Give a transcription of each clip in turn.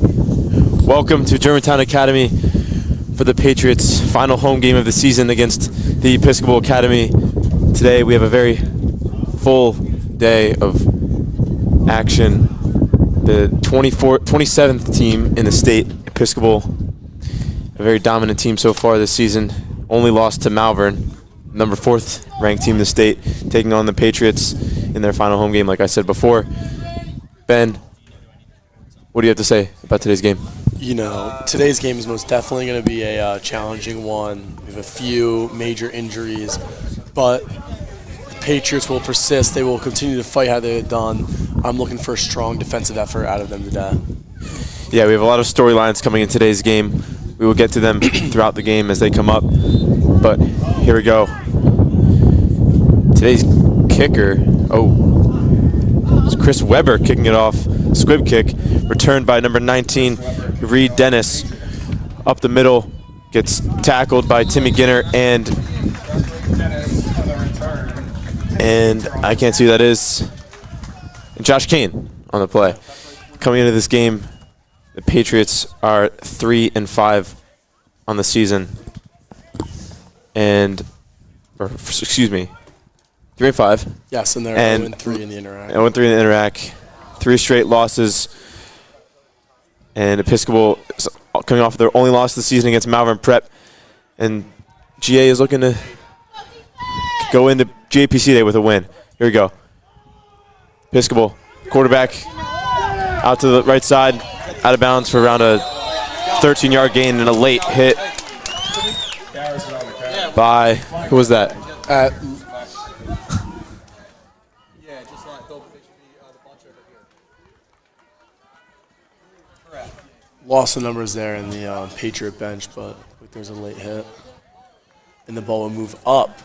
Welcome to Germantown Academy for the Patriots' final home game of the season against the Episcopal Academy. Today we have a very full day of action. The 27th team in the state, Episcopal, a very dominant team so far this season. Only lost to Malvern, number 4th ranked team in the state, taking on the Patriots in their final home game, like I said before. Ben, what do you have to say about today's game? You know, today's game is most definitely going to be a challenging one. We have a few major injuries, but the Patriots will persist. They will continue to fight how they've done. I'm looking for a strong defensive effort out of them today. Yeah, we have a lot of storylines coming in today's game. We will get to them throughout the game as they come up, but here we go. Today's kicker, it's Chris Weber kicking it off. Squib kick, returned by number 19, Reed Dennis. Up the middle, gets tackled by Timmy Ginner and I can't see who that is. And Josh Kane on the play. Coming into this game, the Patriots are 3-5 on the season. 3-5. Yes, and they're 0-3 in the Interac. 0-3 in the Interac. 3 straight losses. And Episcopal is coming off their only loss of the season against Malvern Prep. And GA is looking to go into JPC Day with a win. Here we go. Episcopal, quarterback out to the right side, out of bounds for around a 13-yard gain and a late hit by, who was that? Lost the numbers there in the Patriot bench, but there's a late hit. And the ball will move up.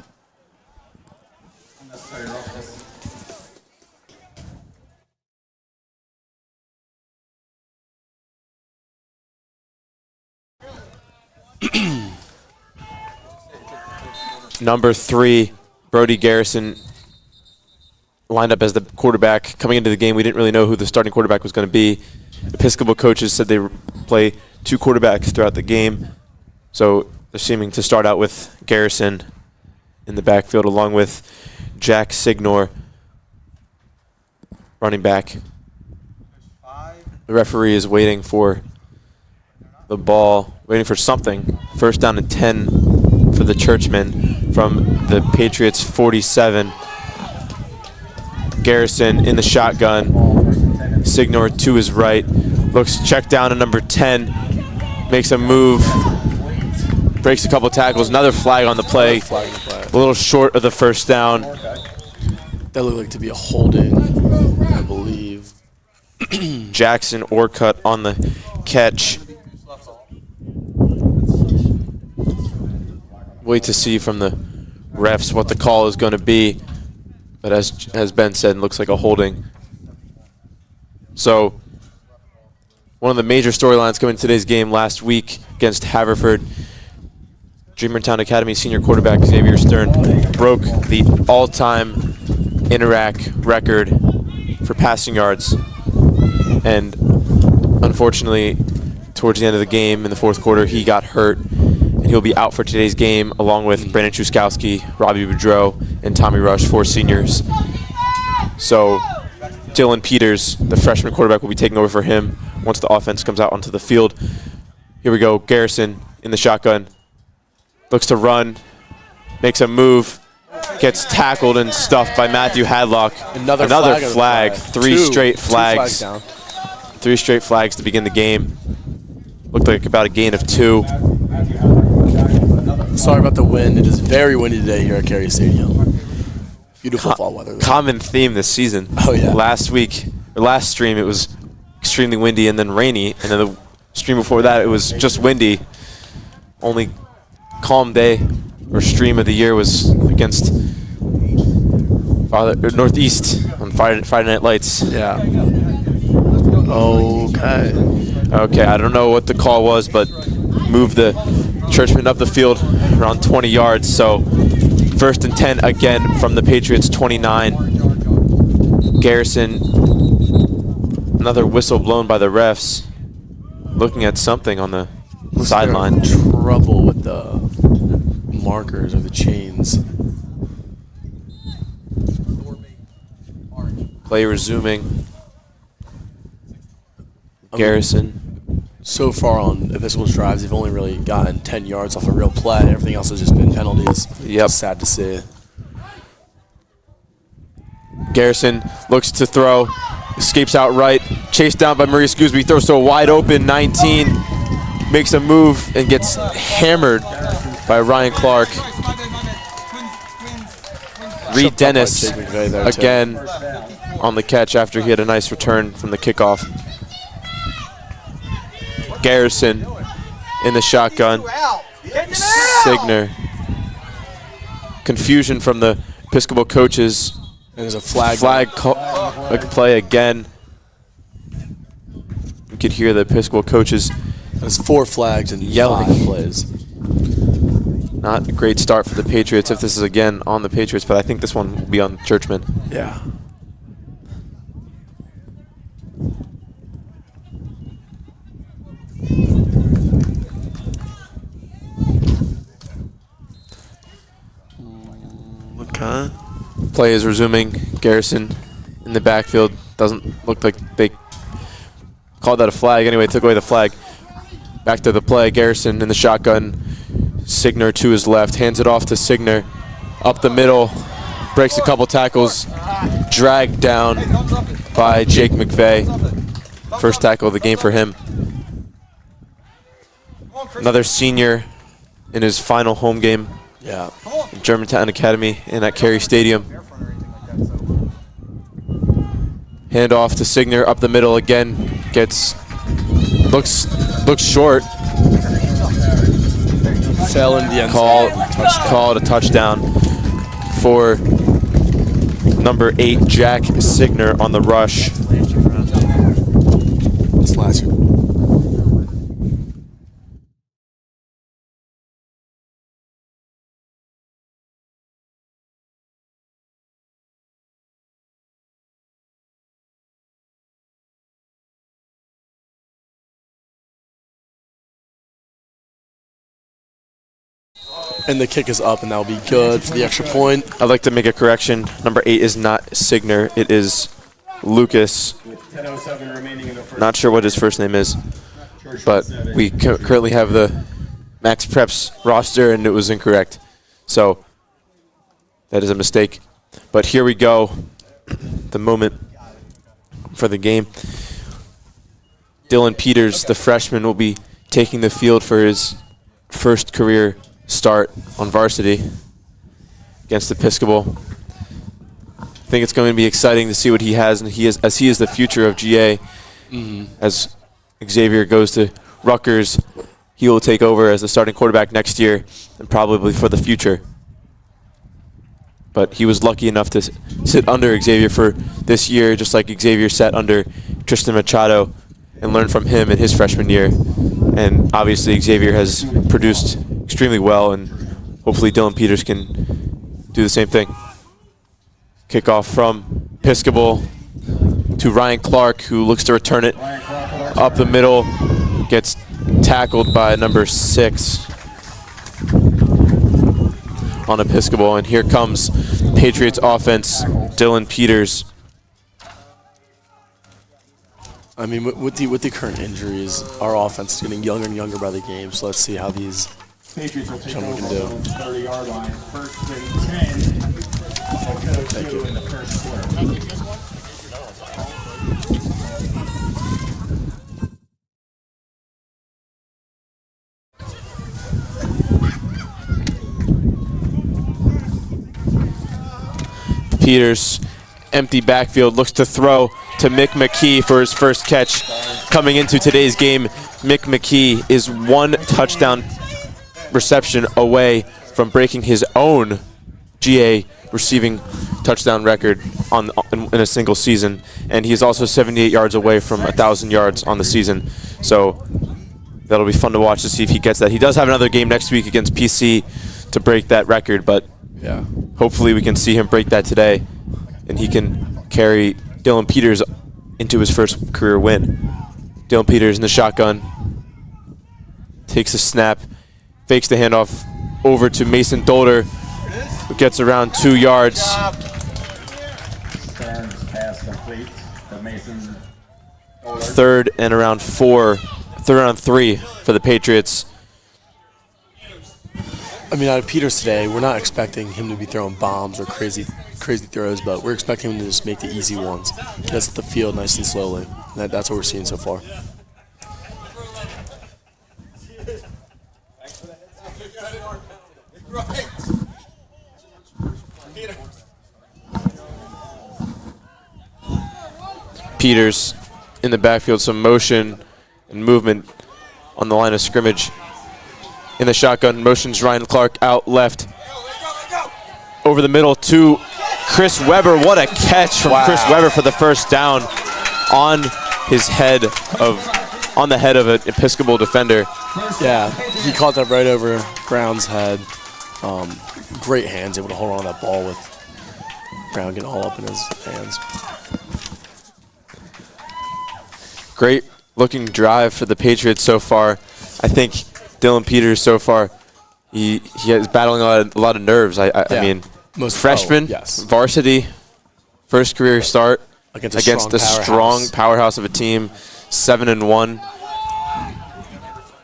Number 3, Brody Garrison, lined up as the quarterback. Coming into the game, we didn't really know who the starting quarterback was going to be. Episcopal coaches said they play 2 quarterbacks throughout the game. So they're seeming to start out with Garrison in the backfield along with Jack Signor, running back. The referee is waiting for the ball, waiting for something. First down and 10 for the Churchmen from the Patriots 47. Garrison in the shotgun. Signor to his right, looks checked down to number 10, makes a move, breaks a couple tackles, another flag on the play, a little short of the first down. That looked like to be a holding, I believe. Jackson Orcutt on the catch. Wait to see from the refs what the call is going to be, but as Ben said, it looks like a holding. So, one of the major storylines coming to today's game last week against Haverford, Germantown Academy senior quarterback Xavier Stern broke the all-time Interac record for passing yards. And unfortunately, towards the end of the game in the 4th quarter, he got hurt. And he'll be out for today's game along with Brandon Truskowski, Robbie Boudreau, and Tommy Rush, 4 seniors. So, Dylan Peters, the freshman quarterback, will be taking over for him once the offense comes out onto the field. Here we go. Garrison in the shotgun. Looks to run. Makes a move. Gets tackled and stuffed by Matthew Hadlock. Another flag. 3 straight flags. 3 straight flags to begin the game. Looked like about a gain of 2. Sorry about the wind. It is very windy today here at Carey Stadium. Beautiful fall weather. Common theme this season. Oh, yeah. Last stream, it was extremely windy and then rainy. And then the stream before that, it was just windy. Only calm day or stream of the year was against Northeast on Friday Night Lights. Yeah. Okay. Okay, I don't know what the call was, but moved the Churchmen up the field around 20 yards. So 1st and 10 again from the Patriots 29. Garrison, another whistle blown by the refs. looking at something on the Looks sideline. like they're in trouble with the markers or the chains. Play resuming. Garrison. So far on Episcopal's drives, they've only really gotten 10 yards off a real play. Everything else has just been penalties. Yep. It's sad to see. Garrison looks to throw, escapes out right, chased down by Maurice Gooseby, throws to a wide open 19, makes a move and gets hammered by Ryan Clark. Reed Dennis again on the catch after he had a nice return from the kickoff. Garrison in the shotgun. Signer. Confusion from the Episcopal coaches. And there's a flag. Play again. You could hear the Episcopal coaches. There's 4 flags and yelling. 5 plays. Not a great start for the Patriots if this is again on the Patriots, but I think this one will be on Churchman. Yeah. Okay. Play is resuming. Garrison in the backfield. Doesn't look like they called that a flag. Anyway, took away the flag. Back to the play. Garrison in the shotgun. Signer to his left. Hands it off to Signer. Up the middle. Breaks a couple tackles. Dragged down by Jake McVeigh. First tackle of the game for him. Another senior in his final home game. Yeah. In Germantown Academy and at Cary Stadium. Hand off to Signer up the middle again. Looks short. Fell in the end Called a touchdown for number 8 Jack Signer on the rush. It's last year. And the kick is up, and that will be good for the extra point. I'd like to make a correction. Number 8 is not Signer. It is Lucas. Not sure what his first name is, but we currently have the Max Preps roster, and it was incorrect. So that is a mistake. But here we go. The moment for the game. Dylan Peters, the freshman, will be taking the field for his first career start on varsity against Episcopal. I think it's going to be exciting to see what he has, and he is the future of GA. As Xavier goes to Rutgers, he will take over as the starting quarterback next year and probably for the future. But he was lucky enough to sit under Xavier for this year, just like Xavier sat under Tristan Machado and learned from him in his freshman year. And obviously Xavier has produced extremely well, and hopefully Dylan Peters can do the same thing. Kickoff from Episcopal to Ryan Clark, who looks to return it up the middle. Gets tackled by number 6 on Episcopal, and here comes Patriots offense, Dylan Peters. I mean, with the current injuries, our offense is getting younger and younger by the game. So let's see how these gentlemen can do. 30-yard line, 1st and 10. Thank you. In the first quarter. Peters, empty backfield, looks to throw to Mick McKee for his first catch coming into today's game. Mick McKee is 1 touchdown reception away from breaking his own GA receiving touchdown record in a single season, and he is also 78 yards away from 1,000 yards on the season. So that'll be fun to watch to see if he gets that. He does have another game next week against PC to break that record, but yeah, hopefully we can see him break that today, and he can carry Dylan Peters into his first career win. Dylan Peters in the shotgun. takes a snap, fakes the handoff over to Mason Dolder, who gets around 2 yards. Stern's pass complete to Mason. Third and around 3 for the Patriots. I mean, out of Peters today, we're not expecting him to be throwing bombs or crazy throws, but we're expecting him to just make the easy ones. Gets the field nice and slowly. That's what we're seeing so far. Peters in the backfield, some motion and movement on the line of scrimmage. In the shotgun, motions Ryan Clark out left. Over the middle to Chris Webber. What a catch from Chris Webber for the first down on the head of an Episcopal defender. Yeah, he caught that right over Brown's head. Great hands, able to hold on to that ball with Brown getting all up in his hands. Great looking drive for the Patriots so far. I think Dylan Peters so far, he is battling a lot of nerves. I mean, freshman, varsity, first career start against a strong powerhouse of a team, 7-1.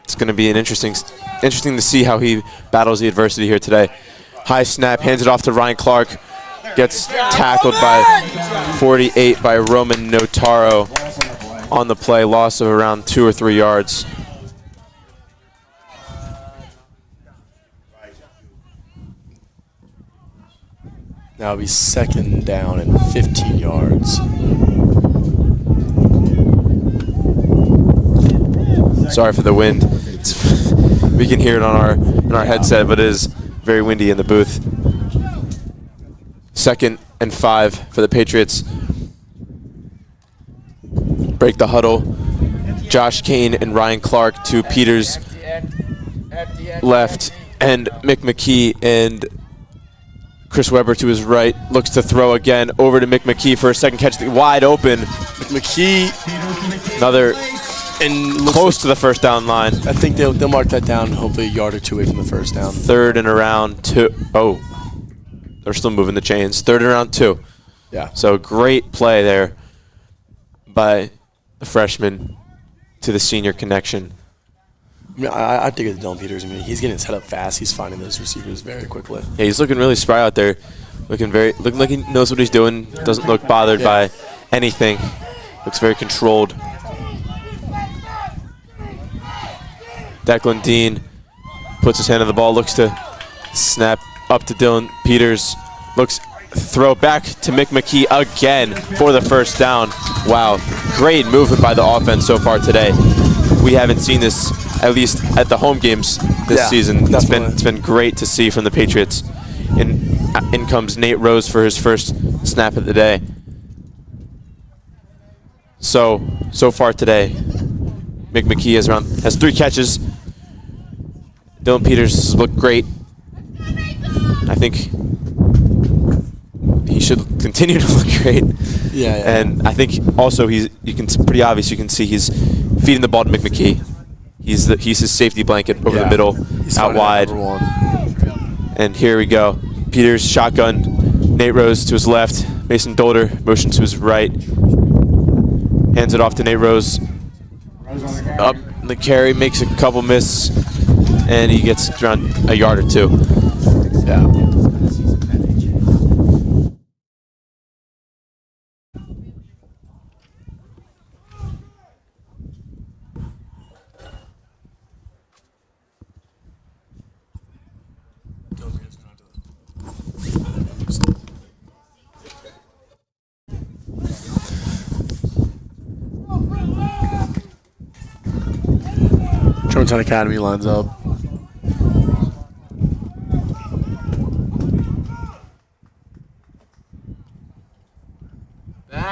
It's going to be interesting to see how he battles the adversity here today. High snap, hands it off to Ryan Clark, gets tackled by 48 by Roman Notaro on the play, loss of around 2 or 3 yards. Now it'll be second down and 15 yards. Sorry for the wind. We can hear it on our headset, but it is very windy in the booth. 2nd and 5 for the Patriots. Break the huddle. Josh Kane and Ryan Clark to Peters left, and Mick McKee and Chris Webber to his right. Looks to throw again over to Mick McKee for a second catch, wide open. McKee, another close to the first down line. I think they'll mark that down, hopefully a yard or 2 away from the first down. 3rd and around 2. Oh, they're still moving the chains. 3rd and around 2. Yeah. So great play there by the freshman to the senior connection. I mean, I think it's Dylan Peters. I mean, he's getting his head up fast. He's finding those receivers very quickly. Yeah, he's looking really spry out there. Looking like he knows what he's doing. Doesn't look bothered by anything. Looks very controlled. Declan Dean puts his hand on the ball, looks to snap up to Dylan Peters. Looks throw back to Mick McKee again for the first down. Wow, great movement by the offense so far today. We haven't seen this, at least at the home games this season. It's been great to see from the Patriots. In comes Nate Rose for his first snap of the day. So far today, Mick McKee has 3 catches. Dylan Peters has looked great. I think he should continue to look great. Yeah. And I think also it's pretty obvious. You can see he's feeding the ball to Mick McKee. He's his safety blanket over the middle, out wide. And here we go. Peters shotgun. Nate Rose to his left. Mason Dolder motion to his right. Hands it off to Nate Rose. Up the carry, makes a couple miss, and he gets around a yard or 2. Yeah. Germantown Academy lines up.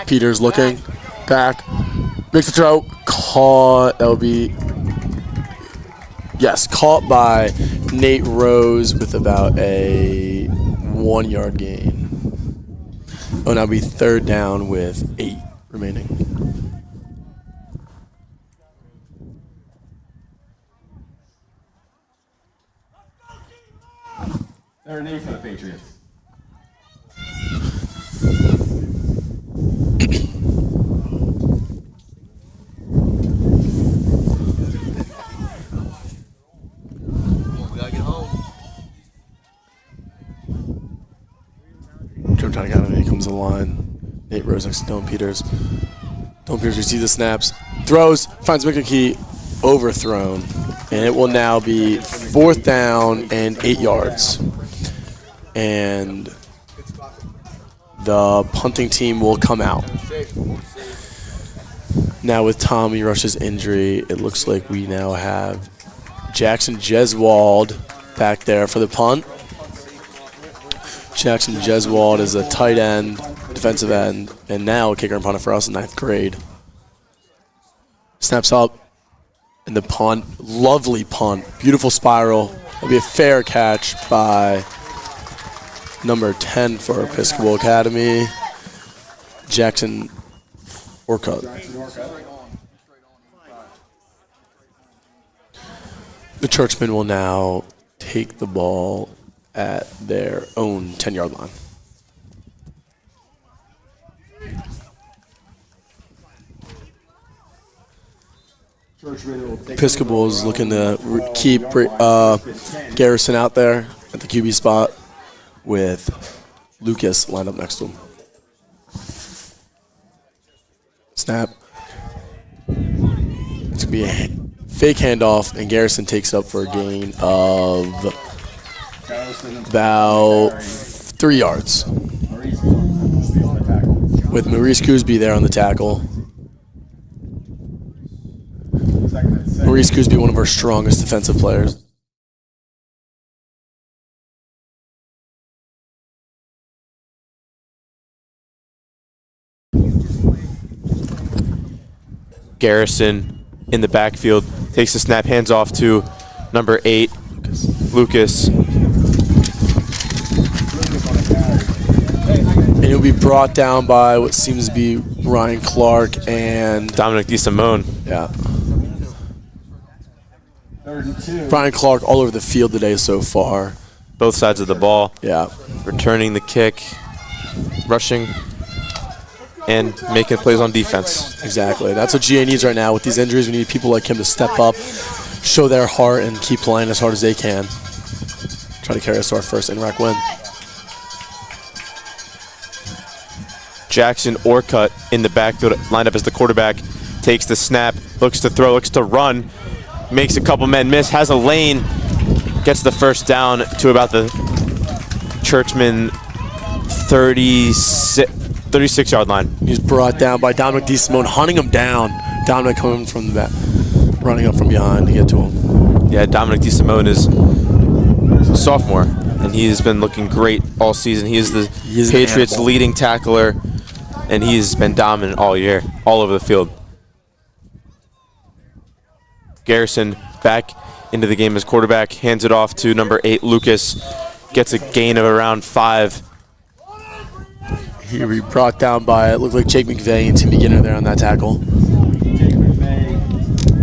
Peters looking back, makes the throw, caught. That would be caught by Nate Rose with about a 1 yard gain. Oh, now be 3rd down with 8 remaining. Third and 8 for the Patriots. Germantown Academy comes to the line. Nate Rose next to Dylan Peters. Dylan Peters receives the snaps, throws, finds McKee, overthrown, and it will now be 4th down and 8 yards. And the punting team will come out. Now with Tommy Rush's injury, it looks like we now have Jackson Jeswald back there for the punt. Jackson Jeswald is a tight end, defensive end, and now a kicker and punter for us in 9th grade. Snaps up, and the punt, lovely punt, beautiful spiral. It'll be a fair catch by number 10 for Episcopal Academy, Jackson Orcutt. The Churchmen will now take the ball at their own 10-yard line. Episcopal is looking to keep Garrison out there at the QB spot with Lucas lined up next to him. Snap. It's going to be a fake handoff, and Garrison takes up for a gain of about 3 yards. With Maurice Coosby there on the tackle. Maurice Coosby, one of our strongest defensive players. Garrison in the backfield takes the snap, hands off to number 8, Lucas. And he'll be brought down by what seems to be Ryan Clark and Dominic DeSimone. Yeah. Brian Clark all over the field today so far. Both sides of the ball. Yeah. Returning the kick, rushing, and making plays on defense. Exactly. That's what GA needs right now. With these injuries, we need people like him to step up, show their heart, and keep playing as hard as they can. Try to carry us to our first in-rack win. Jackson Orcutt in the backfield, lined up as the quarterback, takes the snap, looks to throw, looks to run, makes a couple men miss, has a lane, gets the first down to about the Churchman 36-yard line. He's brought down by Dominic DeSimone, hunting him down. Dominic coming from the back, running up from behind to get to him. Yeah, Dominic DeSimone is a sophomore, and he has been looking great all season. He is the Patriots' leading tackler, and he's been dominant all year, all over the field. Garrison back into the game as quarterback, hands it off to number 8, Lucas, gets a gain of around 5. He'll be brought down by, it looked like Jake McVeigh and Tim Beginner there on that tackle. Jake McVeigh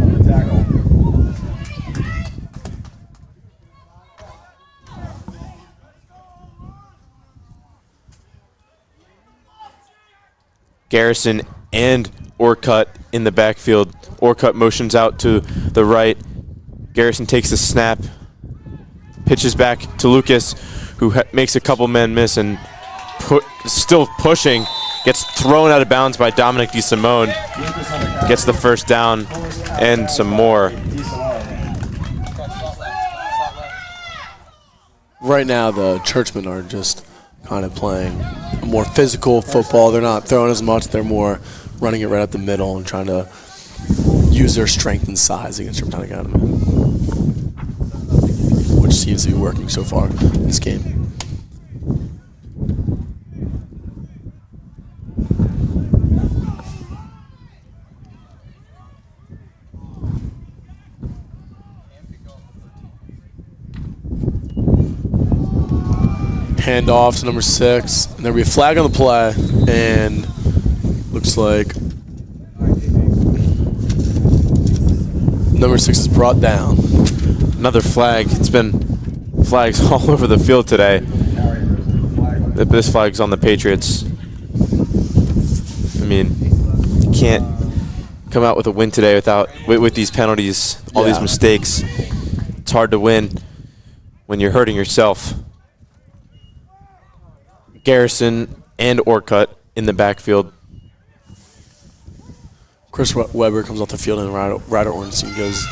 on the tackle. Garrison and Orcutt in the backfield. Orcutt motions out to the right. Garrison takes the snap, pitches back to Lucas, who makes a couple men miss and still pushing, gets thrown out of bounds by Dominic DeSimone, gets the first down and some more. Right now, the Churchmen are just kind of playing a more physical football. They're not throwing as much. They're more running it right up the middle and trying to use their strength and size against Germantown Academy, which seems to be working so far in this game. Hand off to number 6, and there'll be a flag on the play, and looks like number 6 is brought down. Another flag. It's been Flags all over the field today. This flag's on the Patriots. I mean, you can't come out with a win today with these penalties, all these mistakes. It's hard to win when you're hurting yourself. Garrison and Orcutt in the backfield. Chris Webber comes off the field and Ryder Ornstein goes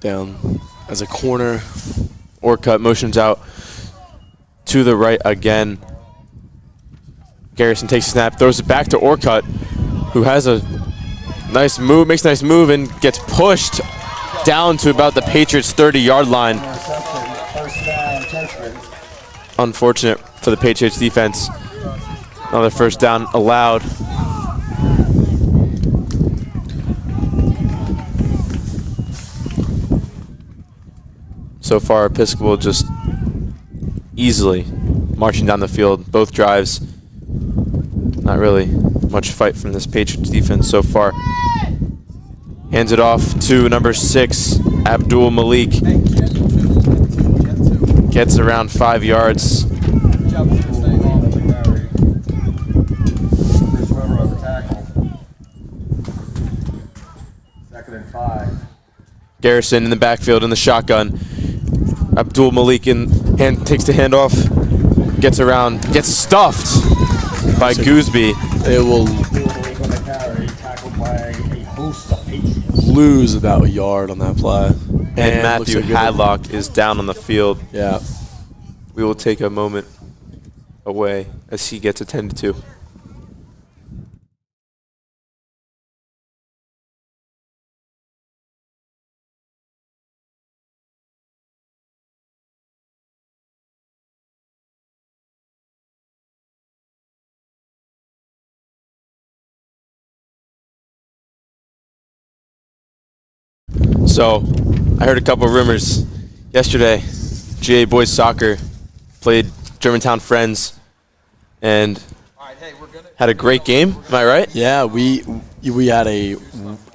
down as a corner. Orcutt motions out to the right again. Garrison takes a snap, throws it back to Orcutt, who has a nice move, makes a nice move, and gets pushed down to about the Patriots' 30-yard line. Unfortunate for the Patriots defense. Another first down allowed. So far, Episcopal just easily marching down the field, both drives. Not really much fight from this Patriots defense so far. Hands it off to number 6, Abdul Malik. Gets around 5 yards. Garrison in the backfield in the shotgun. Abdul Malik takes the handoff, gets around, gets stuffed by Gooseby. They will lose about a yard on that play. And Matthew Hadlock is down on the field. Yeah. We will take a moment away as he gets attended to. So, I heard a couple of rumors yesterday. GA Boys Soccer played Germantown Friends and had a great game. Am I right? Yeah, we had a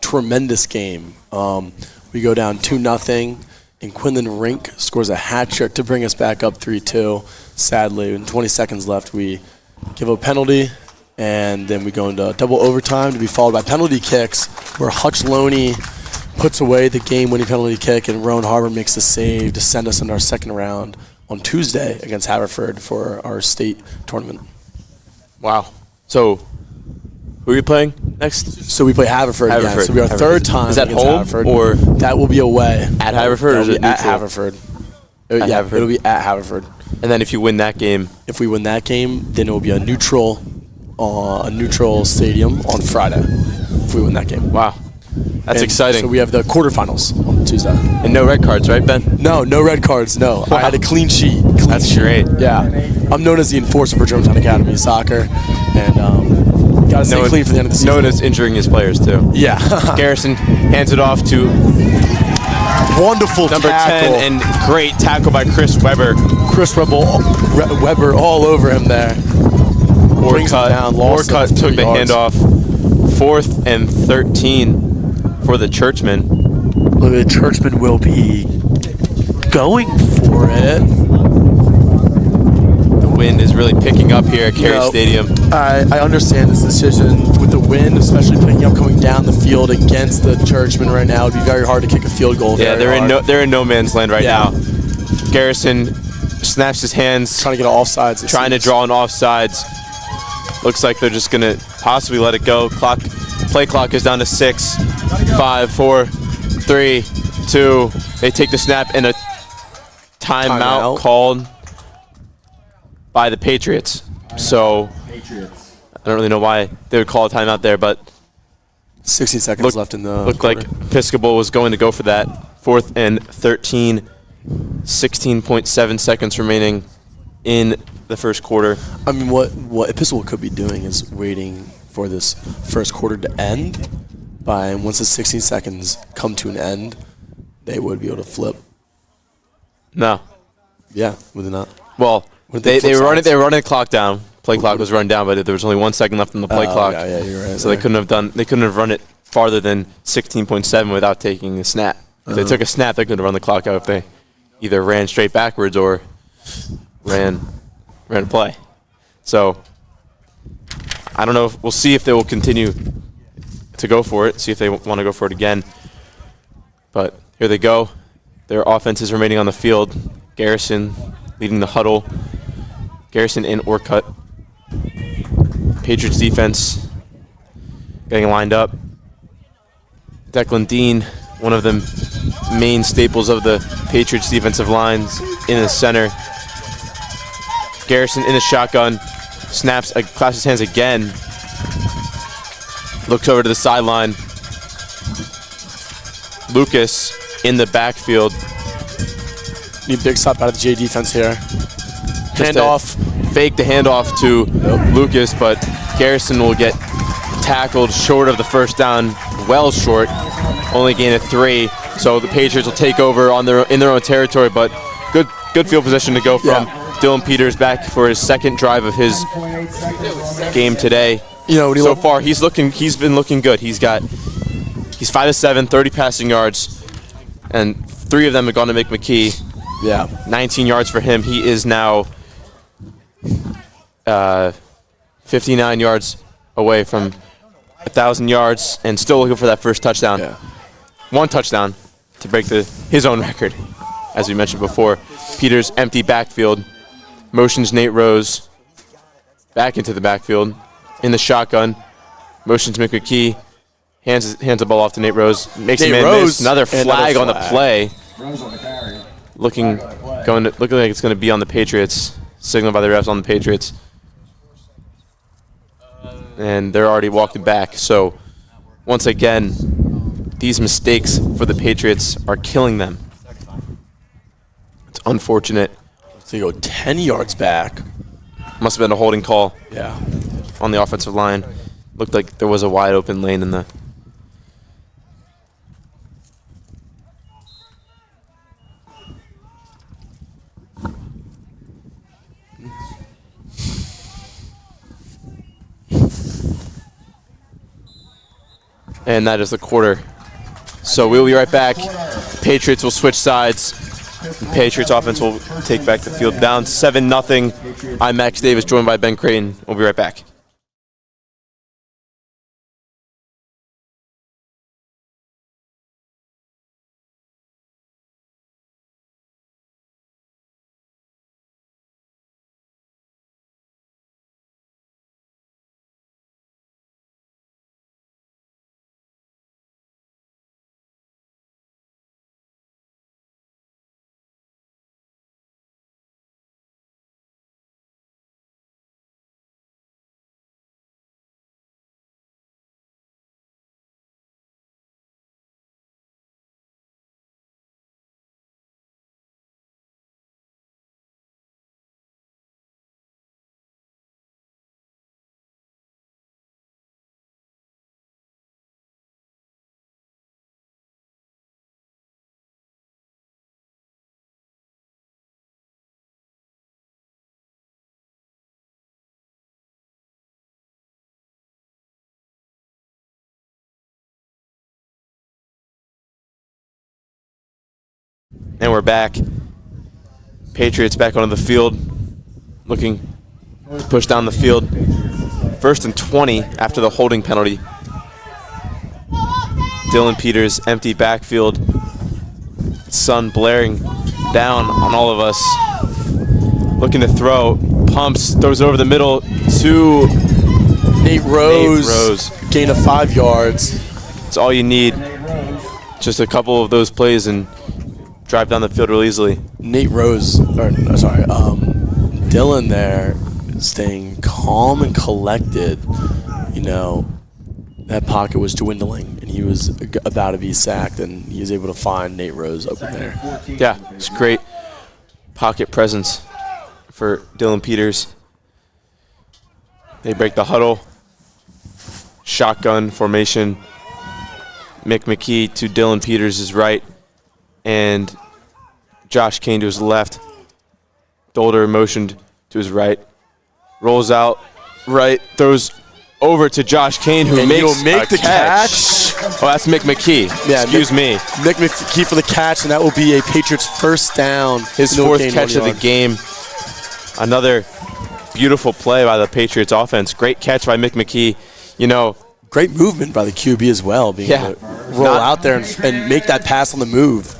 tremendous game. We go down 2-0, and Quinlan Rink scores a hat trick to bring us back up 3-2. Sadly, in 20 seconds left, we give a penalty, and then we go into double overtime to be followed by penalty kicks, where Hutch Loney puts away the game-winning penalty kick, and Rowan Harbor makes the save to send us into our second round on Tuesday against Haverford for our state tournament. Wow. So, who are you playing next? So we play Haverford again. So we are third time Is that against home Haverford. or that will be away at Haverford, or is it at neutral? Haverford? Haverford. It'll be at Haverford. And then if you win that game, If we win that game, then it will be a neutral stadium on Friday. If we win that game. wow, that's And exciting. So we have the quarterfinals on Tuesday. And no red cards, right, Ben? No red cards. No, Wow. I had a clean sheet. That's great. Yeah, I'm known as the enforcer for Germantown Academy Soccer, and gotta stay clean for the end of the season. Known as injuring his players, too. Yeah. Garrison hands it off to Wonderful number tackle. 10, and great tackle by Chris Webber. Chris Webber all over him there. Brings him down, lost Orcutt him took 3 the yards. handoff. 4th and 13 for the Churchman. The Churchman will be going for it. The wind is really picking up here at Cary Stadium. I understand this decision with the wind, especially picking up coming down the field against the Churchman right now. It'd be very hard to kick a field goal. Yeah, they're in no man's land right now. Garrison snaps his hands, Trying to get offsides. trying to draw an offsides. Looks like they're just gonna possibly let it go. Play clock is down to 6, 5, 4, 3, 2. They take the snap, and a timeout called by the Patriots. So Patriots. I don't really know why they would call a timeout there, but 60 seconds left in the looked like Episcopal was going to go for that. 4th and 13, 16.7 seconds remaining in the first quarter. I mean, what Episcopal could be doing is waiting for this first quarter to end. Once the 16 seconds come to an end, they would be able to flip. No. Yeah, would they not? Well, Would they flip were running. sides? They were running the clock down. Play clock was run down, but there was only 1 second left on the play clock. Yeah, you're right. So they couldn't have run it farther than 16.7 without taking a snap. If they took a snap, they could have run the clock out if they either ran straight backwards or ran a play. So I don't know. We'll see if they will continue to go for it, see if they want to go for it again. But here they go. Their offense is remaining on the field. Garrison leading the huddle. Garrison in Orcutt. Patriots defense getting lined up. Declan Dean, one of the main staples of the Patriots defensive lines, in the center. Garrison in the shotgun. Snaps, clasps his hands again. Looks over to the sideline. Lucas in the backfield. Need big stop out of the J defense here. Handoff. Fake the handoff to Lucas, but Garrison will get tackled short of the first down, well short. Only gain of 3, so the Patriots will take over in their own territory, but good field position to go from. Dylan Peters back for his second drive of his game today. So far he's been looking good. He's 5-7, 30 passing yards, and 3 of them have gone to McMckee. 19 yards for him. He is now 59 yards away from 1,000 yards and still looking for that first touchdown. 1 touchdown to break his own record, as we mentioned before. Peters empty backfield. Motions Nate Rose back into the backfield in the shotgun. Motions McMckee. Hands the ball off to Nate Rose. Makes a man miss. Another flag on the play. Looking like it's going to be on the Patriots. Signaled by the refs on the Patriots. And they're already walking back. So once again, these mistakes for the Patriots are killing them. It's unfortunate. So you go 10 yards back. Must have been a holding call. Yeah. On the offensive line. Looked like there was a wide open lane in the... And that is the quarter. So we'll be right back. Patriots will switch sides. The Patriots offense will take back the field down 7-0. I'm Max Davis, joined by Ben Creighton. We'll be right back. And we're back. Patriots back onto the field, looking to push down the field. 1st and 20 after the holding penalty. Dylan Peters, empty backfield. Sun blaring down on all of us. Looking to throw. Pumps, throws over the middle to Nate Rose. Gain of 5 yards. It's all you need. Just a couple of those plays and drive down the field real easily. Dylan there staying calm and collected. That pocket was dwindling and he was about to be sacked, and he was able to find Nate Rose open there. Yeah, it's great pocket presence for Dylan Peters. They break the huddle. Shotgun formation. McMckee to Dylan Peters' right, and Josh Kane to his left. Dolder motioned to his right. Rolls out right, throws over to Josh Kane, who And makes he'll make a the catch. Oh, that's Mick McKee. Yeah, Excuse me. Nick McKee for the catch, and that will be a Patriots first down. His No fourth gain, catch 1 of the yard. game. Another beautiful play by the Patriots offense. Great catch by Mick McKee. You know, Great movement by the QB as well, being able to roll out there and make that pass on the move.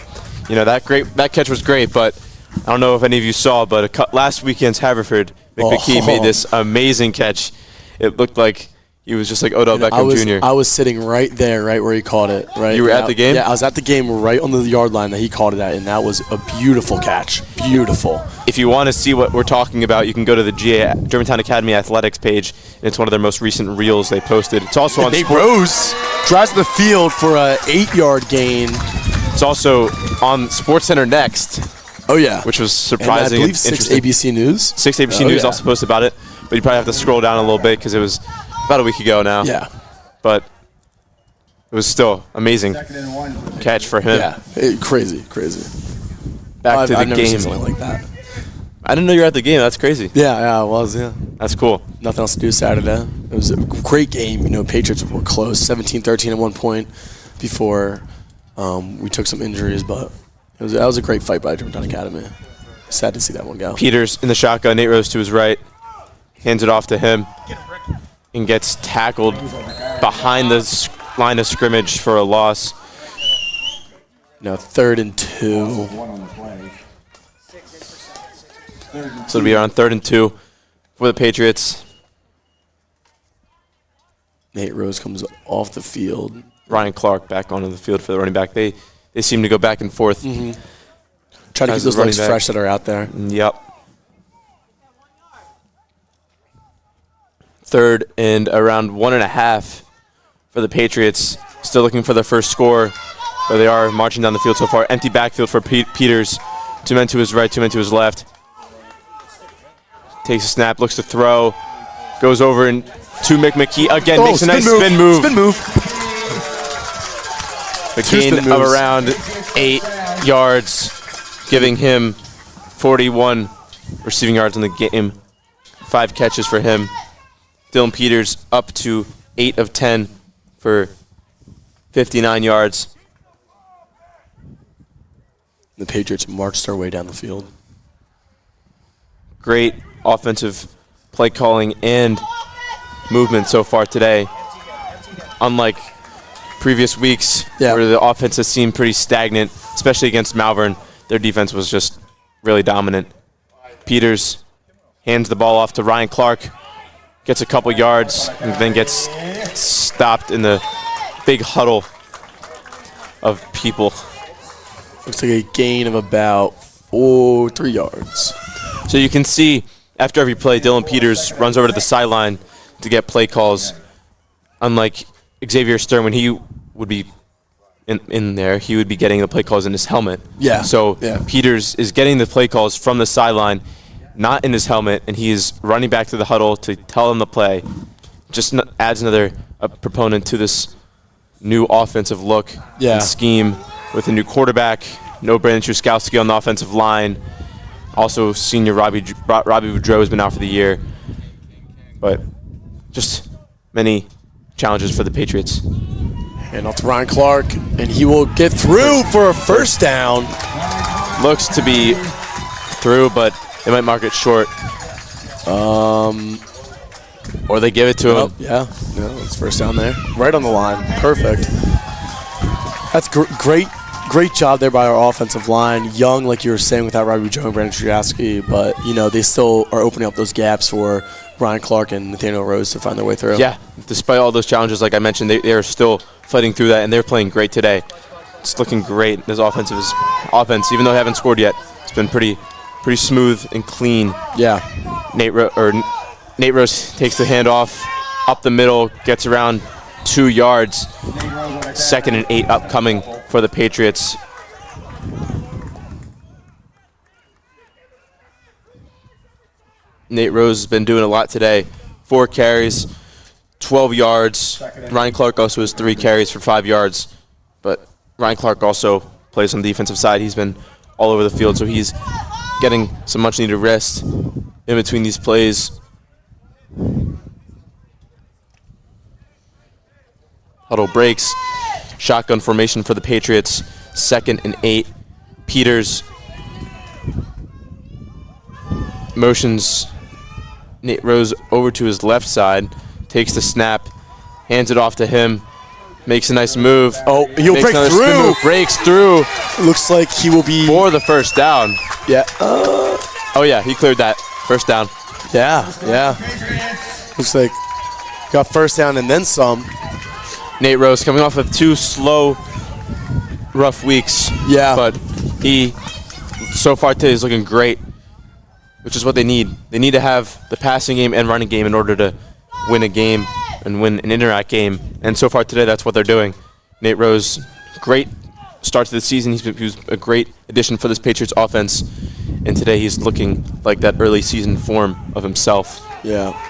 you know that catch was great, but I don't know if any of you saw, but last weekend's Haverford, Mick McKee made this amazing catch. It looked like he was just like Odell Beckham Jr. I was sitting right there, right where he caught it. Right. You were at the game? Yeah, I was at the game right on the yard line that he caught it at, and that was a beautiful catch. Beautiful. If you want to see what we're talking about, you can go to the Germantown Academy Athletics page, and it's one of their most recent reels they posted. It's also on Nate Rose drives to the field for a 8-yard gain. It's also on SportsCenter Next, Oh yeah, which was and I surprising. believe and 6 interesting. ABC News. 6 ABC Oh, News yeah. also posted about it, but you probably have to scroll down a little bit because it was about a week ago now. Yeah, But it was still amazing 2nd and 1. catch for him. yeah, crazy. Back to the I've never game. seen something like that. I didn't know you were at the game. That's crazy. Yeah, I was. Yeah, That's cool. nothing else to do Saturday. It was a great game. You know, Patriots were close, 17-13 at one point before we took some injuries, but that was a great fight by Germantown Academy. Sad to see that one go. Peters in the shotgun. Nate Rose to his right. Hands it off to him and gets tackled behind the line of scrimmage for a loss. Now 3rd and 2. 1 on the play. So it'll be around 3rd and 2 for the Patriots. Nate Rose comes off the field. Ryan Clark back onto the field for the running back. They seem to go back and forth. Try to As keep those the running legs back. fresh that are out there. Yep. 3rd and around 1.5 for the Patriots. Still looking for their first score, but they are marching down the field so far. Empty backfield for Peters. 2 men to his right, 2 men to his left. Takes a snap, looks to throw, goes over and to Mick McKee again, makes a nice spin move. Spin move. A Two gain spin of moves. around 8 yards, giving him 41 receiving yards in the game. 5 catches for him. Dylan Peters up to 8 of 10 for 59 yards. The Patriots marched their way down the field. Great offensive play calling and movement so far today. Unlike previous weeks where the offense has seemed pretty stagnant, especially against Malvern, their defense was just really dominant. Peters hands the ball off to Ryan Clark, gets a couple yards, and then gets stopped in the big huddle of people. Looks like a gain of about 3 yards. So you can see after every play, Dylan Peters runs over to the sideline to get play calls. Unlike Xavier Stern, when he would be in there, he would be getting the play calls in his helmet. Yeah. So Yeah. Peters is getting the play calls from the sideline, not in his helmet, and he is running back to the huddle to tell them the play. Just adds another proponent to this new offensive look and scheme with a new quarterback. No Brandon Truskowski on the offensive line. Also, senior Robbie Boudreau has been out for the year. But just many challenges for the Patriots. And off to Ryan Clark, and he will get through for a first down. Looks to be through, but they might mark it short. Or they give it to him. Oh, yeah, it's first down there. Right on the line. Perfect. That's great job there by our offensive line. Young, like you were saying, without Robbie Joe and Brandon Truskowski, but, they still are opening up those gaps for Ryan Clark and Nathaniel Rose to find their way through. Yeah, despite all those challenges, like I mentioned, they are still fighting through that, and they're playing great today. It's looking great. This offense, even though they haven't scored yet, it's been pretty smooth and clean. Yeah. Nate Rose takes the handoff up the middle, gets around 2 yards. 2nd and 8 upcoming for the Patriots. Nate Rose has been doing a lot today. 4 carries, 12 yards. Ryan Clark also has 3 carries for 5 yards. But Ryan Clark also plays on the defensive side. He's been all over the field, so he's getting some much-needed rest in between these plays. Huddle breaks. Shotgun formation for the Patriots. 2nd and 8. Peters motions Nate Rose over to his left side. Takes the snap. Hands it off to him. Makes a nice move. Oh, he'll Makes break another spin through. move, breaks through Looks like he will be. for the first down. Yeah. Oh, yeah, he cleared that. First down. Yeah. Looks like got first down and then some. Nate Rose coming off of 2 slow, rough weeks. Yeah. But he, so far today, is looking great, which is what they need. They need to have the passing game and running game in order to win a game and win an interact game. And so far today, that's what they're doing. Nate Rose, great start to the season. He was a great addition for this Patriots offense. And today he's looking like that early season form of himself. Yeah.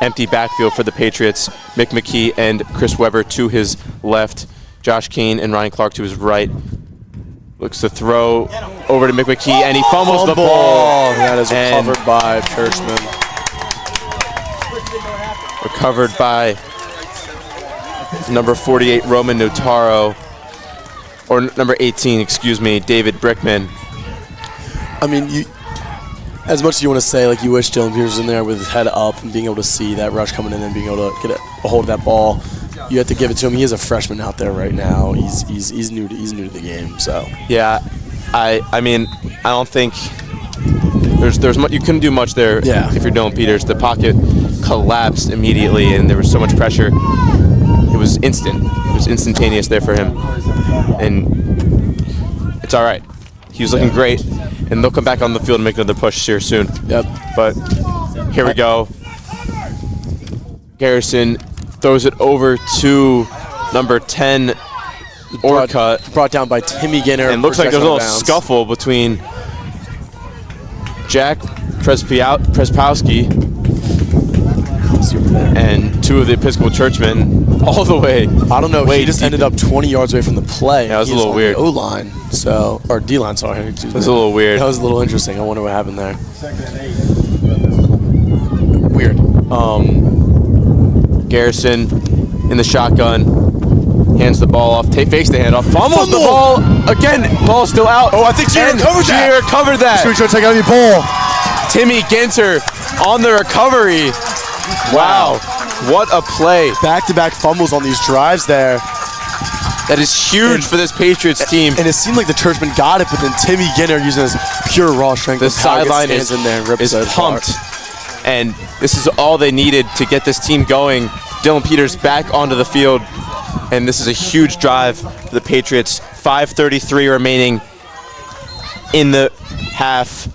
Empty backfield for the Patriots. Mick McKee and Chris Webber to his left. Josh Kane and Ryan Clark to his right. Looks to throw over to Mick McKee, and he fumbles the ball. That is And recovered by Churchman. recovered by number 48, Roman Notaro. Or number 18, excuse me, David Brickman. I mean, as much as you want to say, like, you wish Dylan Peters was in there with his head up and being able to see that rush coming in and being able to get a hold of that ball, you have to give it to him. He is a freshman out there right now. He's new to the game. So Yeah, I mean, I don't think there's much, you couldn't do much there. Yeah. If you're Dylan Peters. The pocket collapsed immediately, and there was so much pressure. It was instant. It was instantaneous there for him, and it's all right. He was looking great, and they'll come back on the field and make another push here soon. Yep. But here we go. Garrison throws it over to number 10, Orcutt. Brought down by Timmy Ginner. And looks like there's a little scuffle between Jack Prespowski and 2 of the Episcopal churchmen all the way. I don't know. way He just deep ended up 20 yards away from the play. Yeah, it was He a little on weird. The O-line, so or D-line. Sorry, excuse me. It was a little weird. That was a little interesting. I wonder what happened there. 2nd and 8. Weird. Garrison in the shotgun, hands the ball off, fakes the handoff, fumbles the ball again. Ball still out. Oh, I think Jair recovered that. Jair recovered that. Should we try to take out the ball? Timmy Ginter on the recovery. Wow, what a play! Back-to-back fumbles on these drives there. That is huge for this Patriots team. And it seemed like the Churchman got it, but then Timmy Ginner using his pure raw strength. The sideline is in there and rips it apart. pumped, and this is all they needed to get this team going. Dylan Peters back onto the field, and this is a huge drive for the Patriots. 5:33 remaining in the half.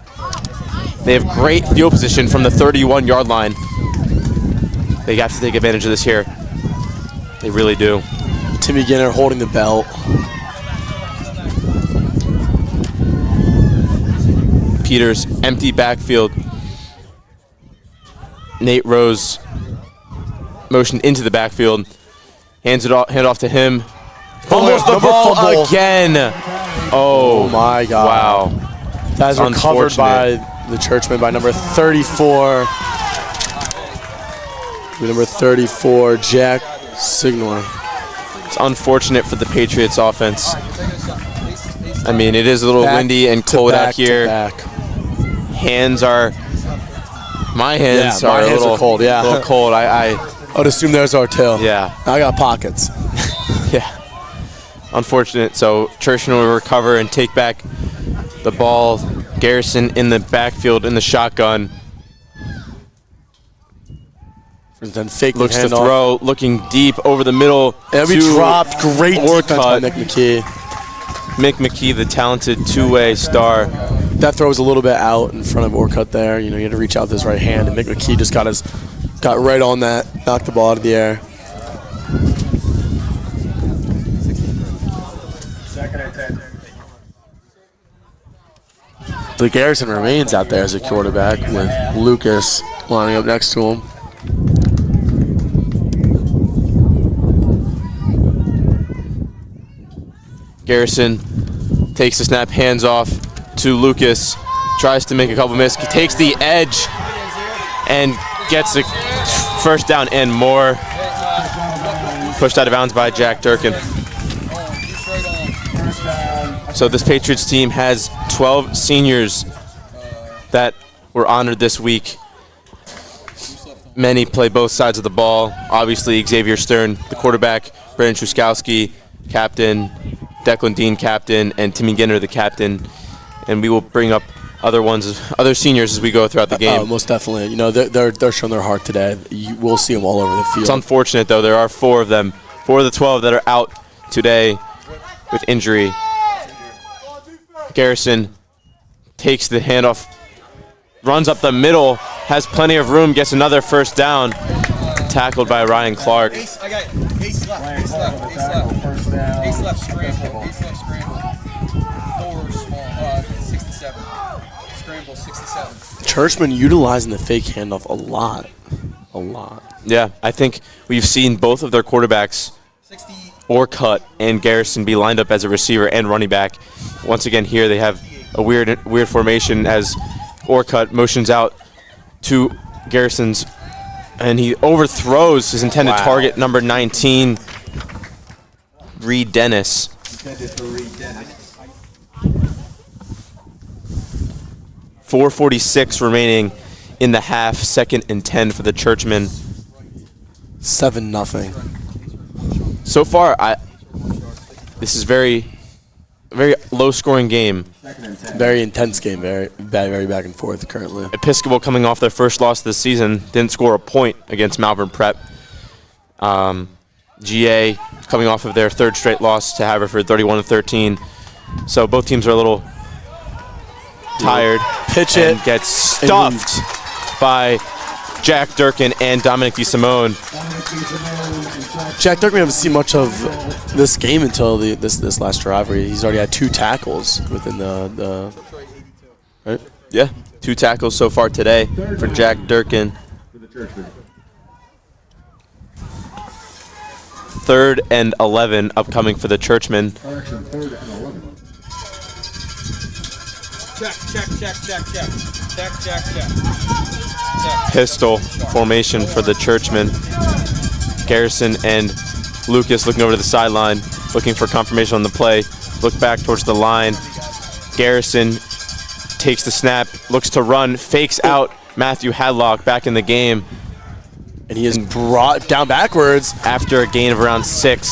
They have great field position from the 31-yard line. They have to take advantage of this here. They really do. Timmy Ginner holding the belt. Peters, empty backfield. Nate Rose motioned into the backfield. Hand off to him. Fumbles the ball fumble. again. Oh my God. Wow. That is recovered by Unfortunate. the Churchman by number 34. Number 34, Jack Signor. It's unfortunate for the Patriots offense. I mean, it is a little windy and cold out here. My hands are a little cold. Yeah, a little cold. I would assume there's our tail. yeah. I got pockets. Yeah. Unfortunate. So Churchman will recover and take back the ball. Garrison in the backfield in the shotgun. And then fake Looks to throw, looking deep over the middle. And we to dropped. Great defense by Orcutt. Mick McKee. Mick McKee, the talented two-way star. That throw was a little bit out in front of Orcutt there. You know, he had to reach out with his right hand, and Mick McKee just got right on that, knocked the ball out of the air. 2nd and 10. The Garrison remains out there as a quarterback with Lucas lining up next to him. Garrison takes the snap, hands off to Lucas, tries to make a couple misses, takes the edge, and gets a first down and more. pushed out of bounds by Jack Durkin. So this Patriots team has 12 seniors that were honored this week. Many play both sides of the ball. Obviously, Xavier Stern, the quarterback, Brandon Truskowski, captain, Declan Dean, captain, and Timmy Ginner, the captain. And we will bring up other seniors as we go throughout the game. Most definitely. You know, they're showing their heart today. We'll see them all over the field. It's unfortunate, though. There are 4 of them, 4 of the 12 that are out today with injury. Garrison takes the handoff, runs up the middle, has plenty of room, gets another first down, tackled by Ryan Clark. Ace left, ace left, scramble, 4 small, 67, scramble, 67. Churchman utilizing the fake handoff a lot. Yeah, I think we've seen both of their quarterbacks, 60. Orcutt and Garrison, be lined up as a receiver and running back. Once again here they have a weird formation as Orcutt motions out to Garrison's, and he overthrows his intended target, number 19, Reed Dennis. 4:46 remaining in the half, 2nd and 10 for the Churchmen. 7-0. So far, this is very low-scoring game. Very intense game. Very back and forth currently. Episcopal coming off their first loss this season, didn't score a point against Malvern Prep. GA coming off of their 3rd straight loss to Haverford, 31-13. So both teams are a little tired. Pitch and it. Gets stuffed by Jack Durkin and Dominic DeSimone. Jack Durkin, we haven't seen much of this game until this last drive where he's already had 2 tackles within the right? Yeah, 2 tackles so far today for Jack Durkin. 3rd and 11 upcoming for the Churchmen. Check. Pistol formation for the Churchmen. Garrison and Lucas looking over to the sideline, looking for confirmation on the play. Look back towards the line. Garrison takes the snap, looks to run, fakes out Matthew Hadlock back in the game. And he is brought down backwards After a gain of around 6.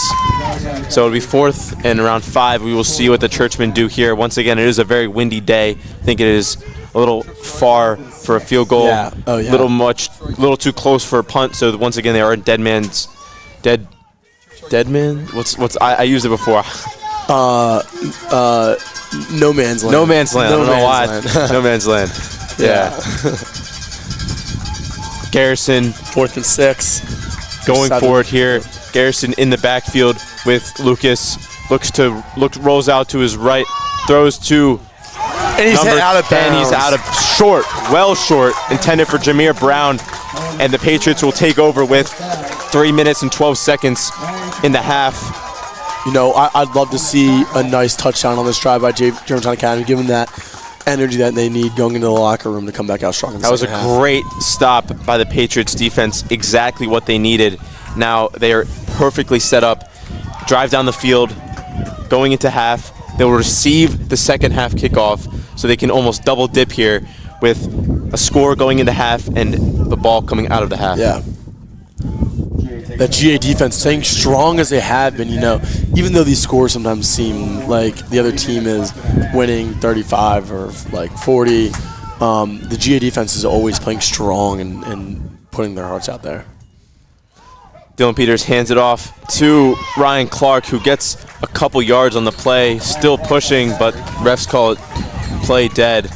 So it'll be 4th and around 5. We will see what the Churchmen do here. Once again, it is a very windy day. I think it is a little far for a field goal. Yeah. Oh, yeah. Little too close for a punt. So once again, they are in dead man. I used it before. No man's land. No man's land. I don't know why. Land. No man's land. Yeah. Garrison 4th and 6. going 7. forward here. Garrison in the backfield with Lucas. Rolls out to his right. Throws to And he's number out of 10. bounds. He's out of short. Well short. Intended for Jameer Brown. And the Patriots will take over with 3 minutes and 12 seconds in the half. You know, I'd love to see a nice touchdown on this drive by Germantown Academy, given that energy that they need going into the locker room to come back out strong in the That was a second half. great stop by the Patriots defense. Exactly what they needed. Now they are perfectly set up. Drive down the field, going into half. They will receive the second half kickoff, so they can almost double dip here with a score going into half and the ball coming out of the half. Yeah. That GA defense staying strong as they have been, you know, even though these scores sometimes seem like the other team is winning 35 or like 40, the GA defense is always playing strong and putting their hearts out there. Dylan Peters hands it off to Ryan Clark, who gets a couple yards on the play, still pushing, but refs call it play dead.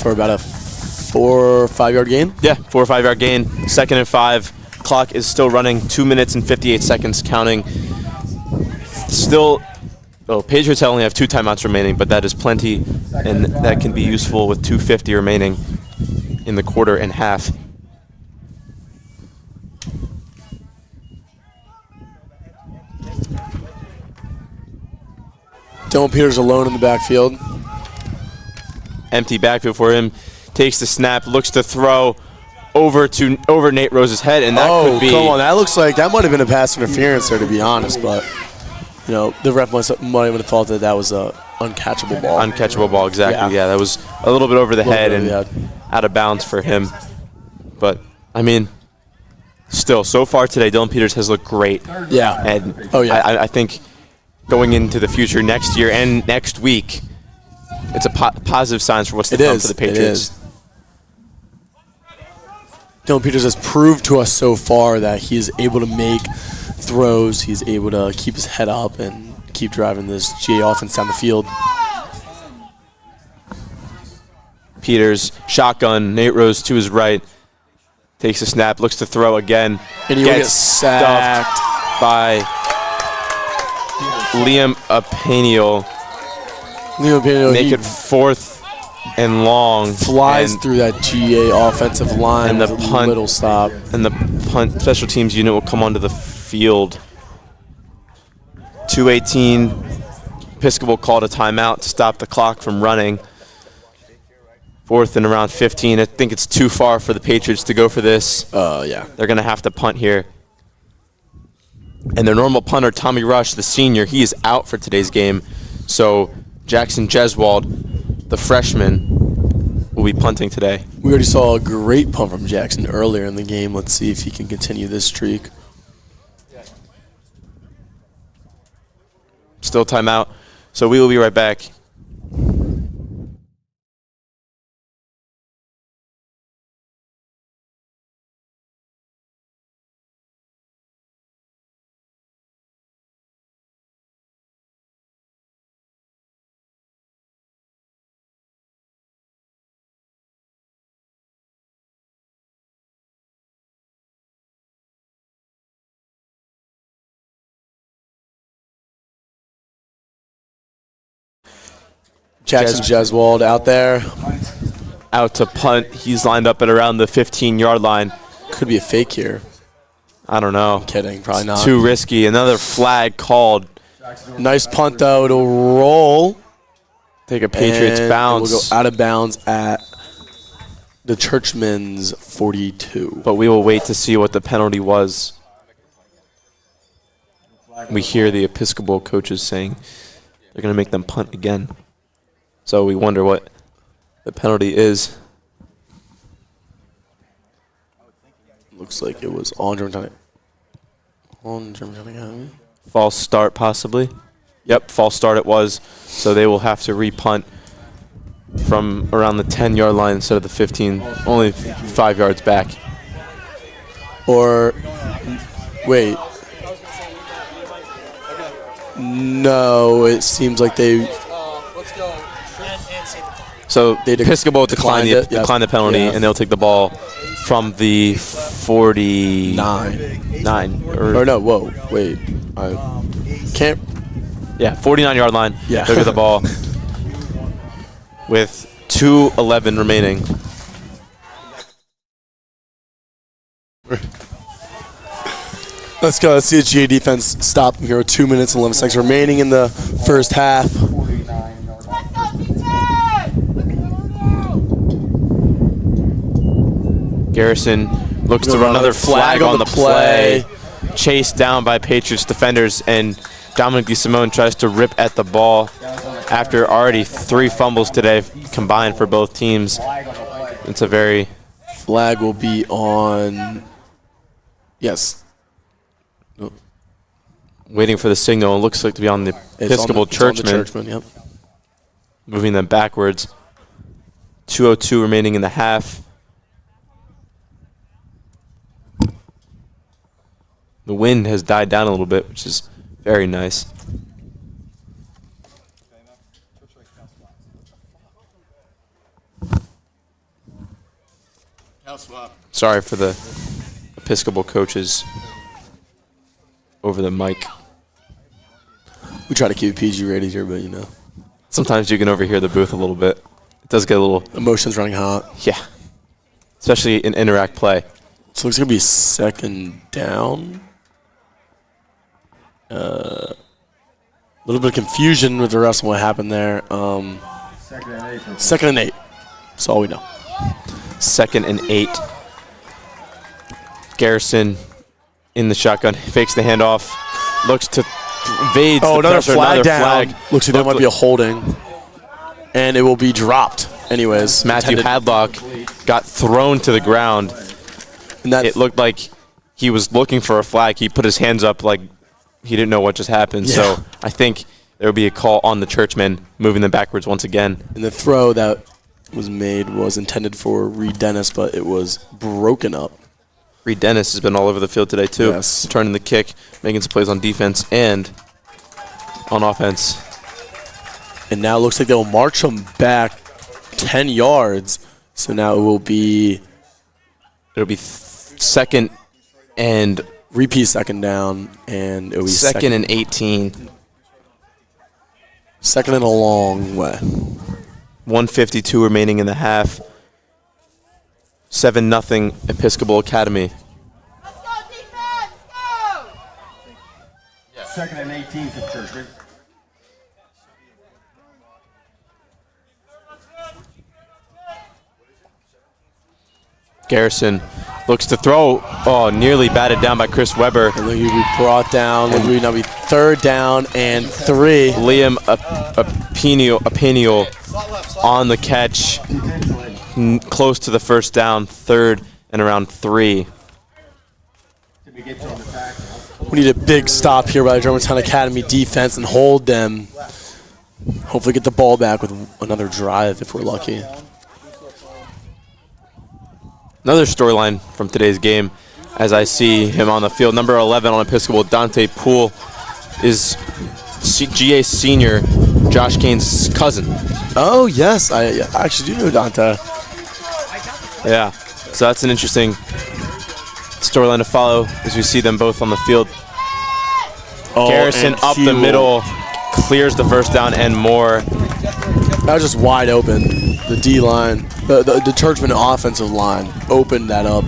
For about a 4 or 5 yard gain? Yeah, 4 or 5 yard gain, 2nd and 5. Clock is still running, 2 minutes and 58 seconds counting. Patriots only have 2 timeouts remaining, but that is plenty, and that can be useful with 2:50 remaining in the quarter and half. Dylan Peters alone in the backfield. Empty backfield for him. Takes the snap, looks to throw over Nate Rose's head, and that could be. Come on, that looks like that might have been a pass interference there, to be honest. But the ref might have thought that was a uncatchable ball. Uncatchable ball, exactly. Yeah, that was a little bit over the head and out of bounds for him. But I mean, still, so far today, Dylan Peters has looked great. Yeah. And I think going into the future next year and next week, it's a positive signs for what's to come for the Patriots. It is. Dylan Peters has proved to us so far that he is able to make throws. He's able to keep his head up and keep driving this GA offense down the field. Peters, shotgun, Nate Rose to his right, takes a snap, looks to throw again, and he gets sacked by Liam Apeniel. Make it 4th and long. Flies through that GA offensive line and the with punt, a little stop. And the punt special teams unit will come onto the field. 2:18. Episcopal called a timeout to stop the clock from running. 4th and around 15. I think it's too far for the Patriots to go for this. Yeah. They're going to have to punt here. And their normal punter, Tommy Rush, the senior, he is out for today's game. So Jackson Jeswald, the freshman, will be punting today. We already saw a great punt from Jackson earlier in the game. Let's see if he can continue this streak. Still timeout. So we will be right back. Jackson Jeswald out there. Out to punt. He's lined up at around the 15-yard line. Could be a fake here. I don't know. Kidding, probably not. Too risky. Another flag called. Nice punt, though. It'll roll. Take a Patriots bounce. We'll go out of bounds at the Churchman's 42. But we will wait to see what the penalty was. We hear the Episcopal coaches saying they're going to make them punt again. So we wonder what the penalty is. Looks like it was on Germantown. Academy. False start, possibly. Yep, false start it was. So they will have to repunt from around the 10-yard line instead of the 15. Only 5 yards back. Or, wait. No, it seems like they... Let's go. So the Episcopal declined the penalty, Yeah. and they'll take the ball from the 49. Or no, whoa, wait. I can't... Yeah, 49-yard line. Yeah. They'll get the ball with 2:11 remaining. Let's go. Let's see the GA defense stop them here with 2 minutes and 11 seconds remaining in the first half. Garrison looks to run another flag on the play. Chased down by Patriots defenders, and Dominic DeSimone tries to rip at the ball after already 3 fumbles today combined for both teams. It's a very... Flag will be on... Yes. Waiting for the signal. It looks like to be on the Episcopal Churchman. Yep. Moving them backwards. 2:02 remaining in the half. The wind has died down a little bit, which is very nice. Sorry for the Episcopal coaches over the mic. We try to keep it PG rated here, but Sometimes you can overhear the booth a little bit. It does get a little... Emotions running hot. Yeah. Especially in interact play. So it looks like it'll be second down. A little bit of confusion with the rest of what happened there. Second and 8. That's all we know. 2nd and 8. Garrison in the shotgun, fakes the handoff, looks to evades the another pressure, flag another down. flag. Looks like that might be a holding. And it will be dropped. Anyways, Matthew Hadlock got thrown to the ground. And that It looked like he was looking for a flag. He put his hands up like he didn't know what just happened. Yeah. So I think there will be a call on the Churchmen, moving them backwards once again. And the throw that was made was intended for Reed Dennis, but it was broken up. Reed Dennis has been all over the field today, too. Yes. Turning the kick, making some plays on defense and on offense. And now it looks like they'll march him back 10 yards. So now it will be It'll be second and repeat second down, and it'll be second and 18. second and a long way. 1:52 remaining in the half. 7-0 Episcopal Academy. Second and 18 for Churchman. Garrison looks to throw. Oh, nearly batted down by Chris Weber. And he'll be brought down. It will now be third down and 3. Liam Apenial on the catch, close to the first down, third and around 3. We need a big stop here by the Germantown Academy defense and hold them. Hopefully get the ball back with another drive if we're lucky. Another storyline from today's game, as I see him on the field. Number 11 on Episcopal, Dante Poole, is GA senior Josh Kane's cousin. Oh, yes. I actually do know Dante. Yeah, so that's an interesting storyline to follow as we see them both on the field. Garrison and up the he will- middle, clears the first down and more. That was just wide open. The D-line, the Churchman offensive line opened that up.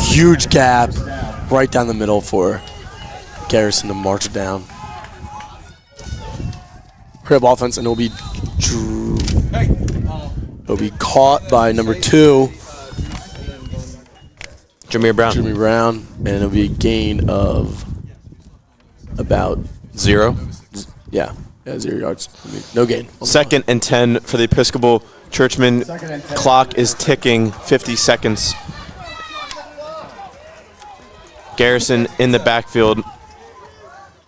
Huge gap right down the middle for Garrison to march it down. Hurry up offense, and it'll be caught by number 2, Jameer Brown. Jimmy Brown, and it'll be a gain of about 0. 0 yards. No gain. Second and 10 for the Episcopal Churchman. Clock is ticking, 50 seconds. Garrison in the backfield,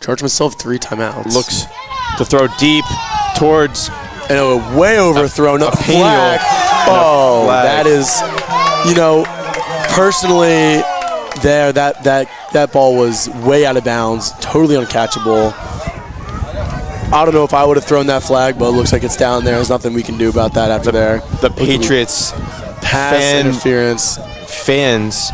Churchman still have 3 timeouts. looks to throw deep towards And a way overthrown. A flag. Oh, flag. that is, personally, that ball was way out of bounds, totally uncatchable. I don't know if I would have thrown that flag, but it looks like it's down there. There's nothing we can do about that after there. the Patriots. Pass interference. Fans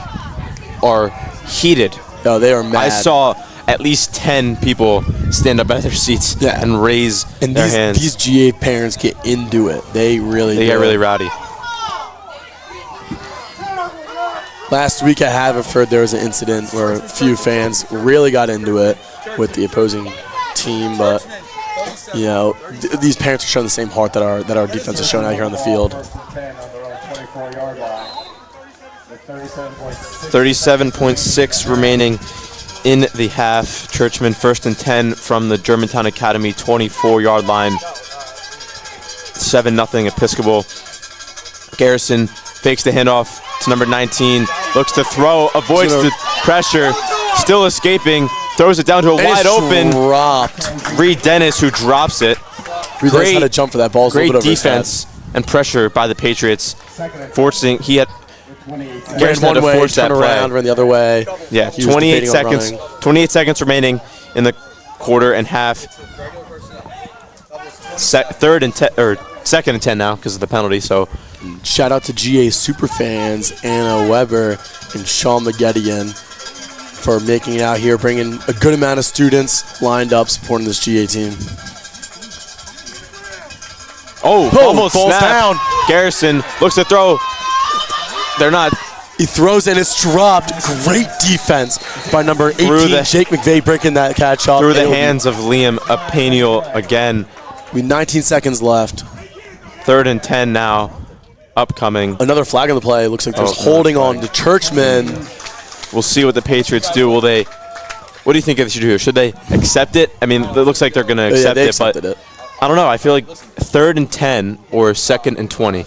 are heated. Oh, they are mad. I saw at least 10 people stand up out of their seats and raise and their hands. these GA parents get into it. They Get really rowdy. Last week at Haverford, there was an incident where a few fans really got into it with the opposing team, but these parents are showing the same heart that our defense is showing out here on the field. 37.6 remaining in the half. Churchman first and 10 from the Germantown Academy 24-yard line. 7-0 Episcopal. Garrison fakes the handoff to number 19. Looks to throw, avoids the pressure, still escaping, throws it down to a wide open Dropped. Reed Dennis, who drops it. Reed Dennis had to jump for that ball. Great defense and pressure by the Patriots. Garrison had to force that turn around, ran the other way. Yeah, He was 28 debating on seconds. running. 28 seconds remaining in the quarter and half. Second and 10 now because of the penalty. So Shout out to GA superfans Anna Weber and Sean McGettigan for making it out here, bringing a good amount of students lined up supporting this GA team. almost falls snapped. down. Garrison looks to throw. They're not. He throws and it's dropped. Great defense by number 18, Jake McVeigh, breaking that catch off. Through the hands of Liam Apenial again. 19 seconds left. 3rd and 10 now. Upcoming. Another flag on the play. Looks like there's holding on to Churchman. We'll see what the Patriots do. Will they? What do you think they should do here? Should they accept it? I mean, it looks like they're going to accept they it, but accepted it. I don't know. I feel like 3rd and 10 or 2nd and 20.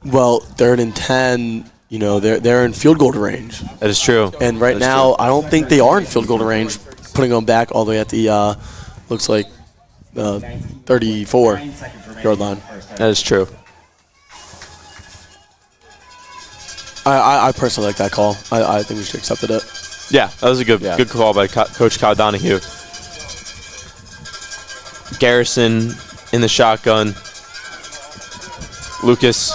Well, 3rd and 10, they're in field goal range. That is true. And right now, I don't think they are in field goal range, putting them back all the way at the, looks like, 34-yard line. That is true. I personally like that call. I think we should have accepted it. Yeah, that was a good call by Coach Kyle Donahue. Garrison in the shotgun. Lucas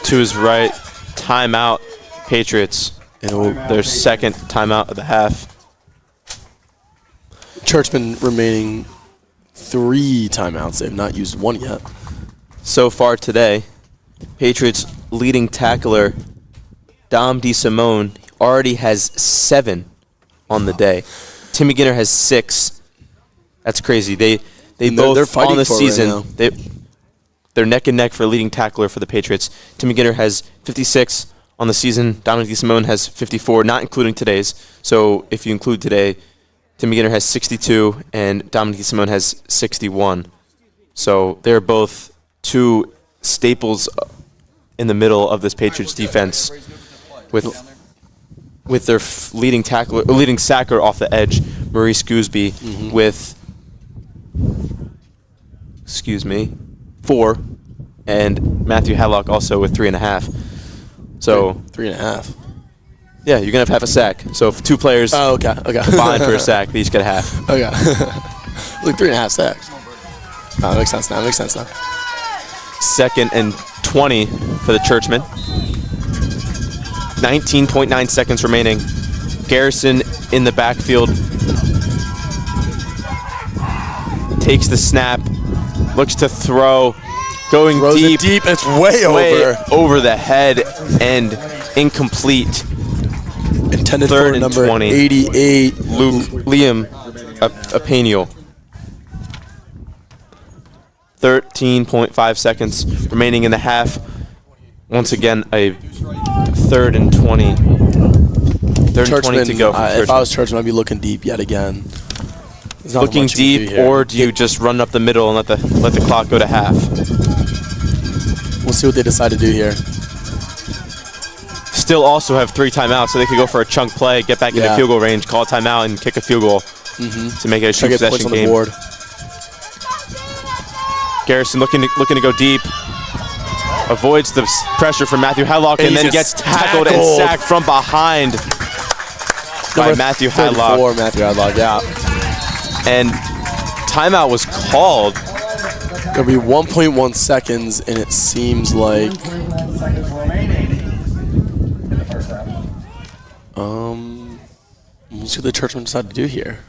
to his right. Timeout, Patriots. And their 2nd timeout of the half. Churchman remaining 3 timeouts. They've not used 1 yet. So far today, Patriots leading tackler Dom DeSimone already has 7 on the day. Tim McGinner has 6. That's crazy. They both they're fighting on the for it season. right now. They're neck and neck for leading tackler for the Patriots. Tim McGinner has 56 on the season. Dominic DeSimone has 54, not including today's. So if you include today, Tim McGinner has 62 and Dominic DeSimone has 61. So they're both 2 staples in the middle of this Patriots defense, with their leading sacker off the edge, Maurice Gooseby, with 4, and Matthew Hadlock also with 3.5. So 3.5. yeah, you're gonna have a sack. So if 2 players combine for a sack, they each get a half. Okay. Like 3.5 sacks. That makes sense now. 2nd and 20 for the Churchmen. 19.9 seconds remaining. Garrison in the backfield. Takes the snap. Looks to throw. Going Throws deep. it deep. It's way Over the head and incomplete. Intended 3rd for and number 20. 88. Liam Apaniel. 13.5 seconds remaining in the half. Once again, a 3rd and 20. 3rd and 20 to go. If I was Churchman, I'd be looking deep yet again. Looking deep, or do you just run up the middle and let the clock go to half? We'll see what they decide to do here. Still also have 3 timeouts, so they could go for a chunk play, get back into field goal range, call a timeout, and kick a field goal to make it a 2-possession game. Board. Garrison looking to go deep. Avoids the pressure from Matthew Hadlock, and then gets tackled and sacked from behind by Matthew Hadlock. Matthew Hadlock, yeah. And timeout was called. There'll be 1.1 seconds, and it seems like 10 seconds remaining in the first half. we'll see what the Churchmen decide to do here.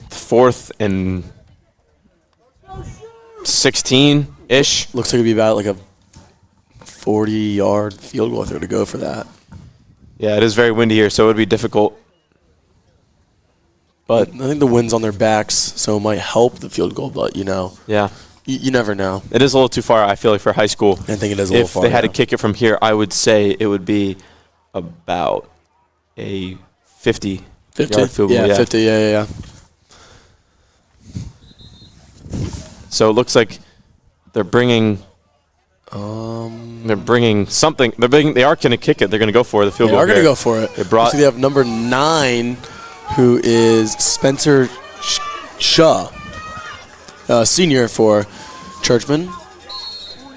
4th and 16-ish. Looks like it'd be about like a 40-yard field goal if they were to go for that. Yeah, it is very windy here, so it would be difficult. But I think the wind's on their backs, so it might help the field goal. But Yeah. You never know. It is a little too far, I feel like, for high school. I think it is a little far. If they had to kick it from here, I would say it would be about a 50 yard field goal. Yeah, 50, yeah. So it looks like they're bringing something. They are going to kick it. They're going to go for the field goal. They are going to go for it. So they have number 9, who is Spencer Shaw, senior for Churchman,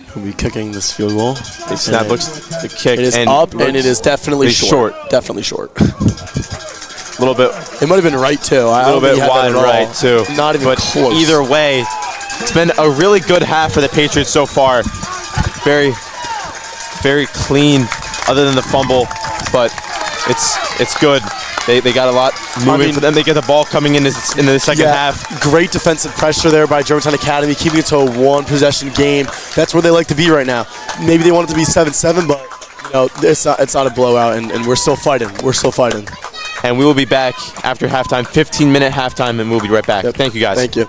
who'll be kicking this field goal. The snap looks the kick. It is up, and it is definitely short. Definitely short. A little bit. It might have been right, too. A little bit wide right, too. Not even close. Either way, it's been a really good half for the Patriots so far. Very, very clean, other than the fumble, but it's good. They got a lot moving for them. They get the ball coming in the second half. Great defensive pressure there by Germantown Academy, keeping it to a 1-possession game. That's where they like to be right now. Maybe they want it to be 7-7, but it's not a blowout, and we're still fighting. And we will be back after halftime, 15-minute halftime, and we'll be right back. Yep. Thank you, guys. Thank you.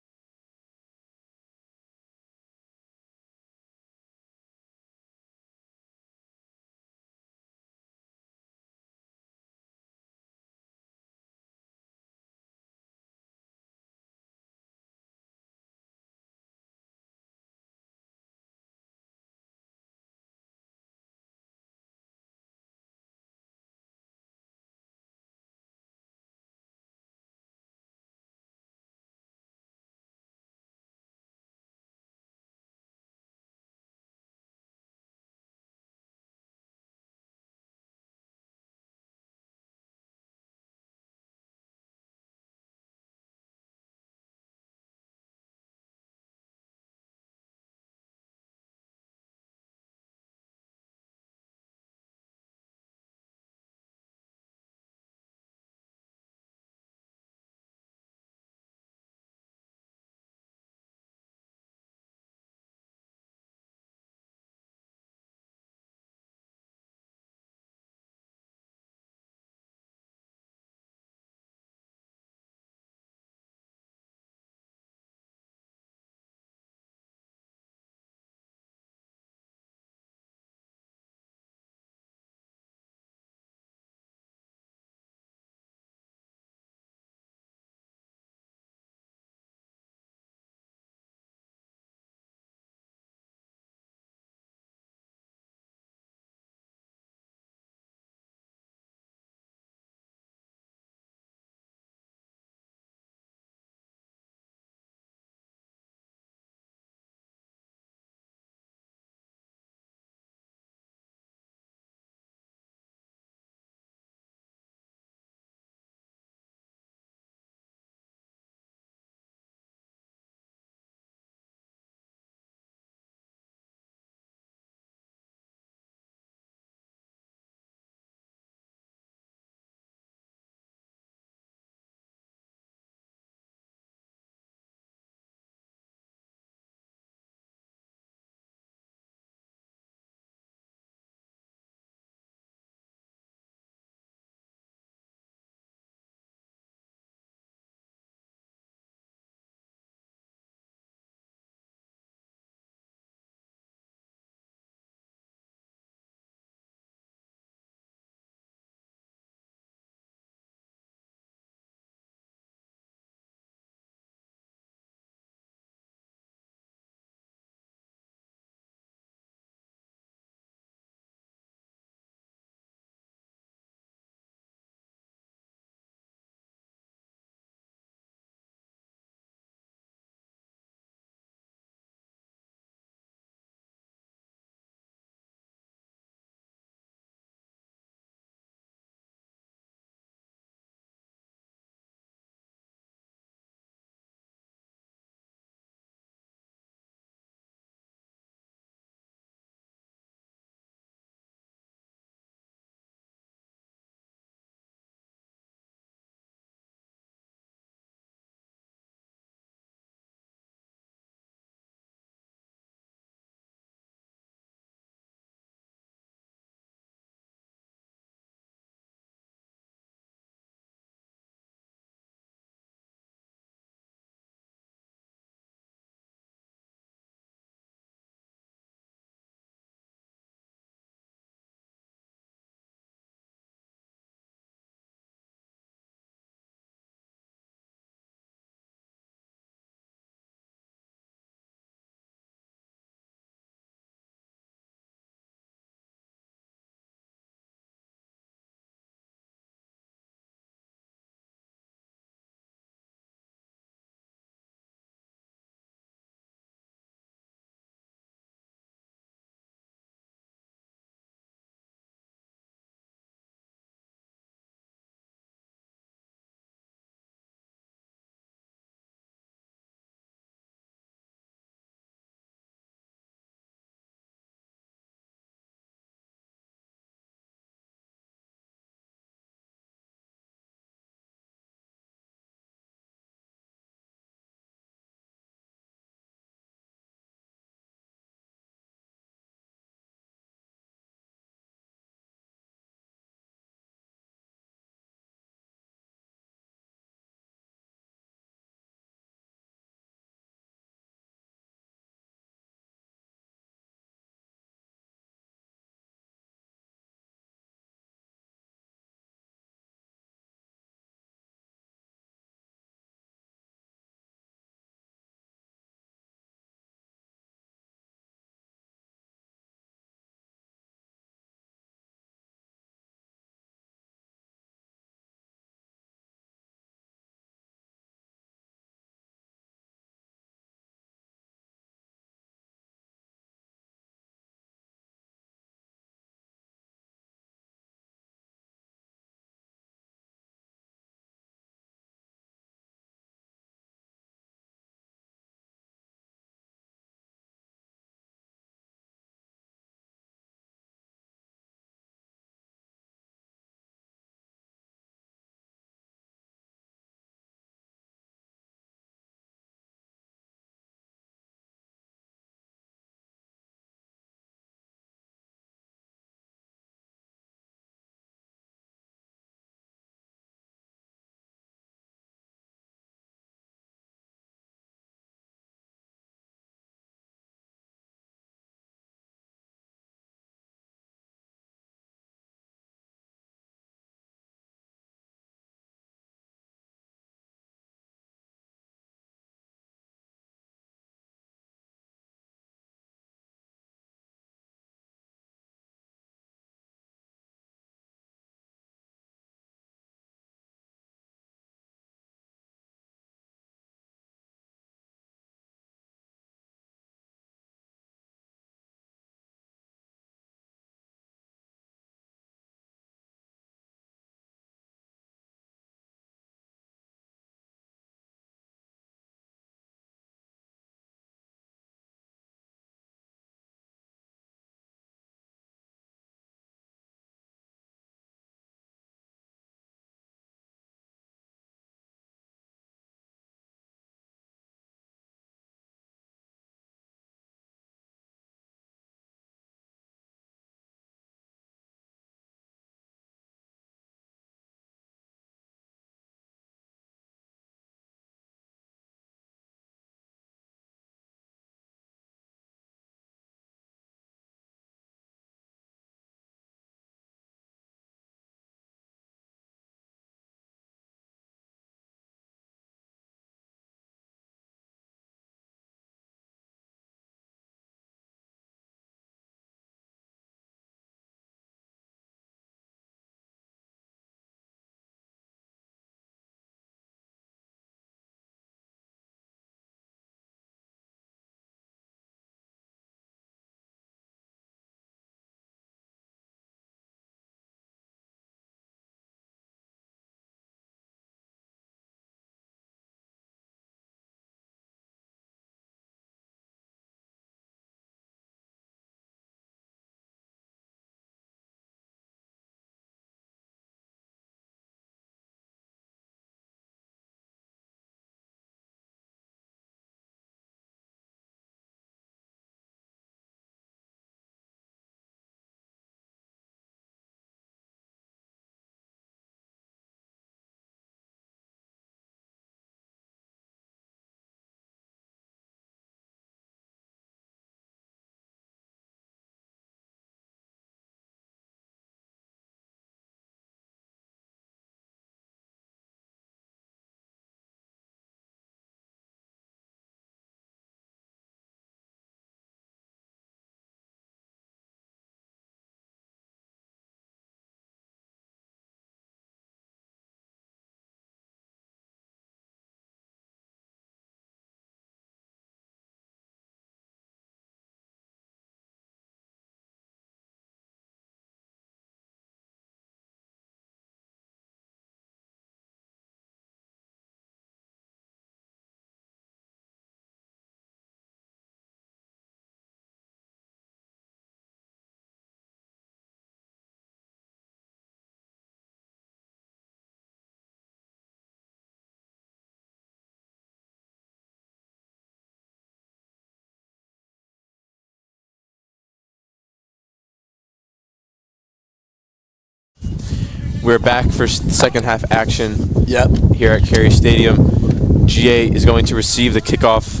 We're back for second half action Yep. here at Cary Stadium. GA is going to receive the kickoff,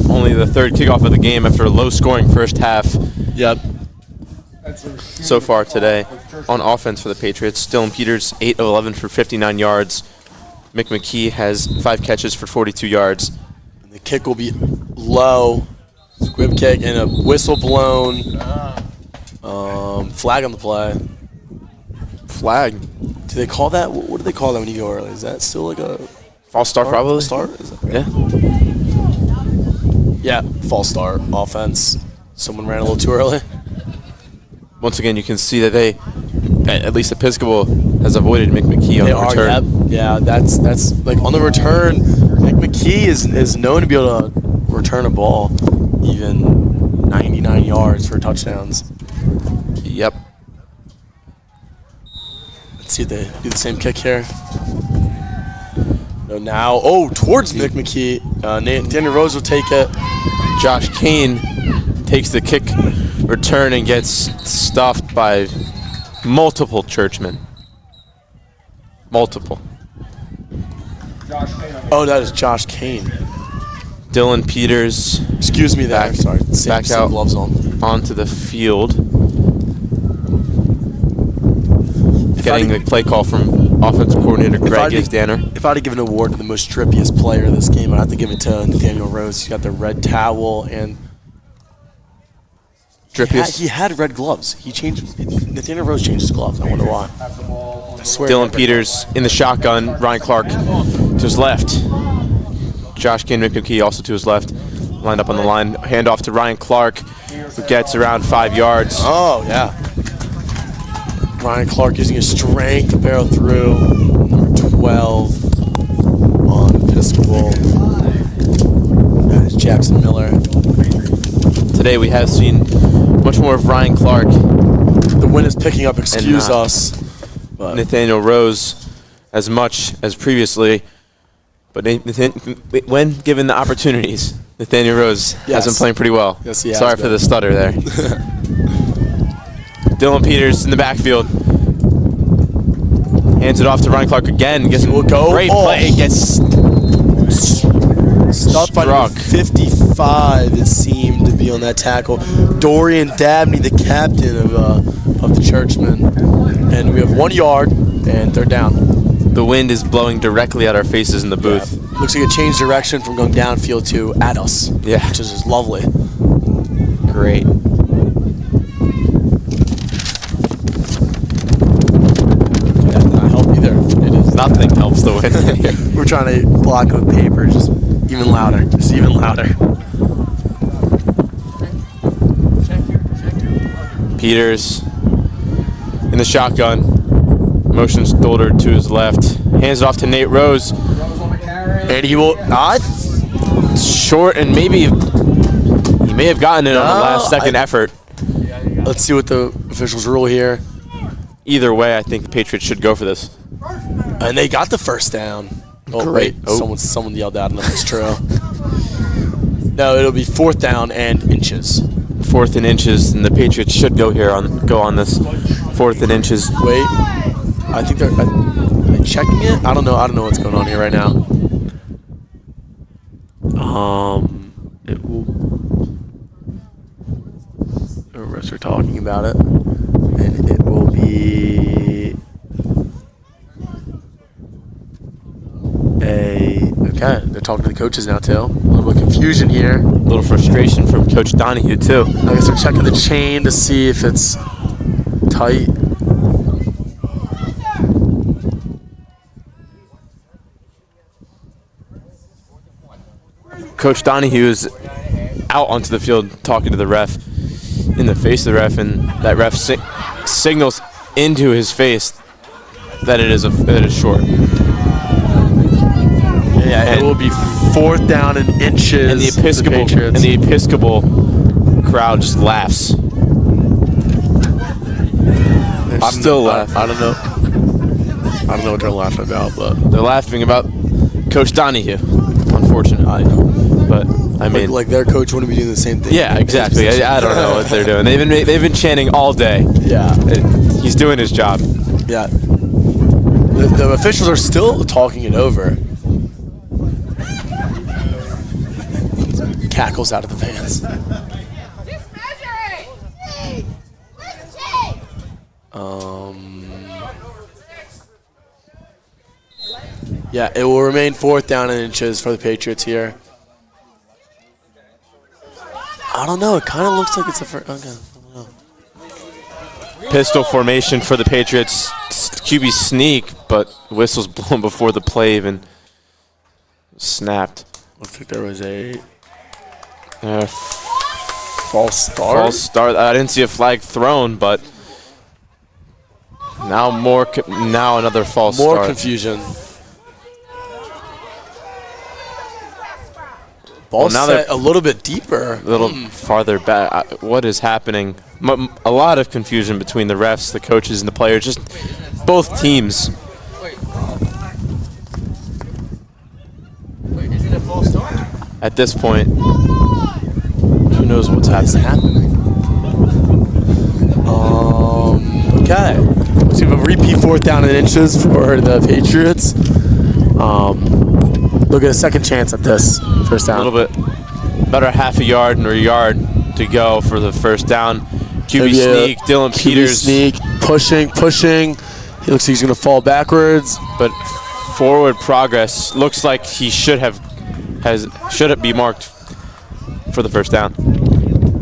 only the third kickoff of the game after a low-scoring first half Yep. so far today. On offense for the Patriots, Dylan Peters, 8 of 11 for 59 yards. Mick McKee has 5 catches for 42 yards. The kick will be low. Squib kick and a whistle blown. Flag on the play. Flag. Do they call that? What do they call that when you go early? Is that still like a False start, probably. start? Is that, Yeah. Yeah, false start. Offense. Someone ran a little too early. Once again, you can see that they, at least Episcopal, has avoided Mick McKee on They the are. return. Yep. Yeah, that's like on the return. Mick McKee is known to be able to return a ball even 99 yards for touchdowns. Yep. Let's see if they do the same kick here. No, now. Oh, towards Mick McKee. Daniel Rose will take it. Josh Kane takes the kick return and gets stuffed by multiple churchmen. Multiple. Oh, that is Josh Kane. Dylan Peters Excuse me there. Back- Sorry. back Same out. gloves on. onto the field. Getting I'd- the play call from offensive coordinator I'd Greg be- Isdanner. If I had to give an award to the most trippiest player of this game, I'd have to give it to Nathaniel Rose. He's got the red towel and Drippiest. he had red gloves. He changed. Nathaniel Rose changed his gloves. I wonder why. I swear. he Dylan had red Peters in the shotgun. Ryan Clark to his left. Josh Kane, Mick McKee also to his left. Lined up on the line. Handoff to Ryan Clark, who gets around 5 yards. Oh, yeah. Ryan Clark using his strength to barrel through. Number 12 on Episcopal. That is Jackson Miller. Today we have seen much more of Ryan Clark. The wind is picking up, excuse not us. But Nathaniel Rose as much as previously. But when given the opportunities, Nathaniel Rose has Yes. been playing pretty well. Yes, he has Sorry for been. the stutter there. Dylan Peters in the backfield. Hands it off to Ryan Clark again. Gets We'll go. great Oh. play. Gets Stuffed by number struck. 55, it seemed to be on that tackle. Dorian Dabney, the captain of the Churchmen. And we have 1 yard and third down. The wind is blowing directly at our faces in the booth. Yeah. Looks like it changed direction from going downfield to at us. Yeah. Which is just lovely. Great. Yeah, I help you there. It is. Nothing helps the wind here. We're trying to block it with paper, just even louder. Just even louder. Peters in the shotgun. Motions Dolder to his left. Hands it off to Nate Rose. And he will. Short, and maybe he may have gotten it on the last second effort. Let's see what the officials rule here. Either way, I think the Patriots should go for this. And they got the first down. Oh, Great. wait. Oh. Someone yelled out, and it's true. No, it'll be 4th down and inches. 4th and inches, and the Patriots should go on this 4th and inches. Wait. I think are they checking it? I don't know. I don't know what's going on here right now. It will. The refs are talking about it, and it will be okay. They're talking to the coaches now too. A little bit of confusion here. A little frustration from Coach Donahue too. I guess they're checking the chain to see if it's tight. Coach Donahue is out onto the field talking to the ref, in the face of the ref, and that ref signals into his face that it is short. Yeah, it will be 4th down and inches. And the Episcopal crowd just laughs. They're still laughing. I don't know. I don't know what they're laughing about, but They're laughing about Coach Donahue, unfortunately. But I mean, like their coach wouldn't be doing the same thing. yeah, exactly. I don't know what they're doing. They've been chanting all day. Yeah. He's doing his job. Yeah. The officials are still talking it over. Cackles out of the fans. Yeah, it will remain 4th down and inches for the Patriots here. I don't know. It kind of looks like it's a first. Okay, I don't know. Pistol formation for the Patriots. QB sneak, but whistle's blown before the play even snapped. Looks like there was a false start. False start. I didn't see a flag thrown, but now another false start. More confusion. Ball now set they're a little bit deeper. A little farther back. What is happening? A lot of confusion between the refs, the coaches, and the players. Just both teams. Wait, isn't it a false start? At this point, who knows what's happening? Okay. Let's have a repeat 4th down and inches for the Patriots. Look at a second chance at this first down. A little bit, about a half a yard or a yard to go for the first down. QB sneak, Dylan Peters. Sneak, pushing. He looks like he's going to fall backwards. But forward progress looks like he should be marked for the first down.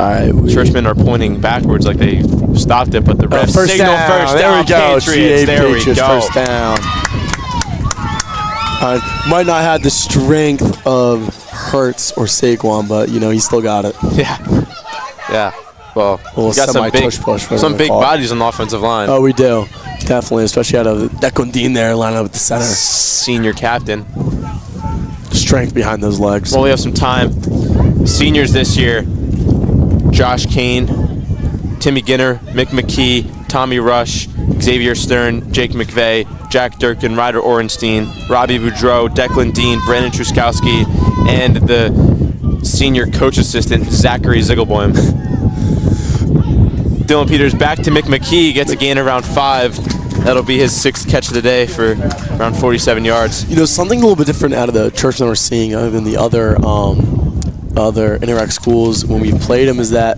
All right, Churchmen are pointing backwards like they stopped it, but the refs first signal down. first There down. we go. Patriots. There we Patriots, go. First down. Might not have the strength of Hurts or Saquon, but he still got it. Yeah. Well, we got some big bodies on the offensive line. Oh, we do. Definitely, especially out of Declan Dean there, line up at the center. Senior captain. Strength behind those legs. Well, we have some time. Seniors this year: Josh Kane, Timmy Ginner, Mick McKee, Tommy Rush, Xavier Stern, Jake McVeigh, Jack Durkin, Ryder Orenstein, Robbie Boudreau, Declan Dean, Brandon Truskowski, and the senior coach assistant, Zachary Ziegelboim. Dylan Peters back to Mick McKee, gets a gain around 5. That'll be his 6th catch of the day for around 47 yards. Something a little bit different out of the Churchmen we're seeing other than the other Interact schools when we've played them is that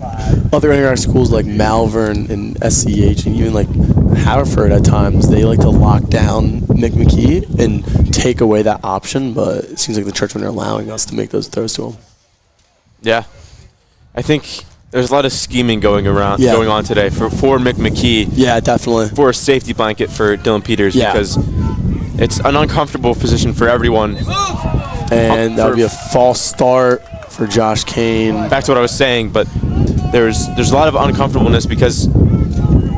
other Interact schools like Malvern and SCH and even like Haverford at times, they like to lock down Mick McKee and take away that option, but it seems like the Churchmen are allowing us to make those throws to him. Yeah. I think there's a lot of scheming going on today for Mick McKee. Yeah, definitely. For a safety blanket for Dylan Peters because it's an uncomfortable position for everyone. And that would be a false start for Josh Kane. Back to what I was saying, but there's a lot of uncomfortableness because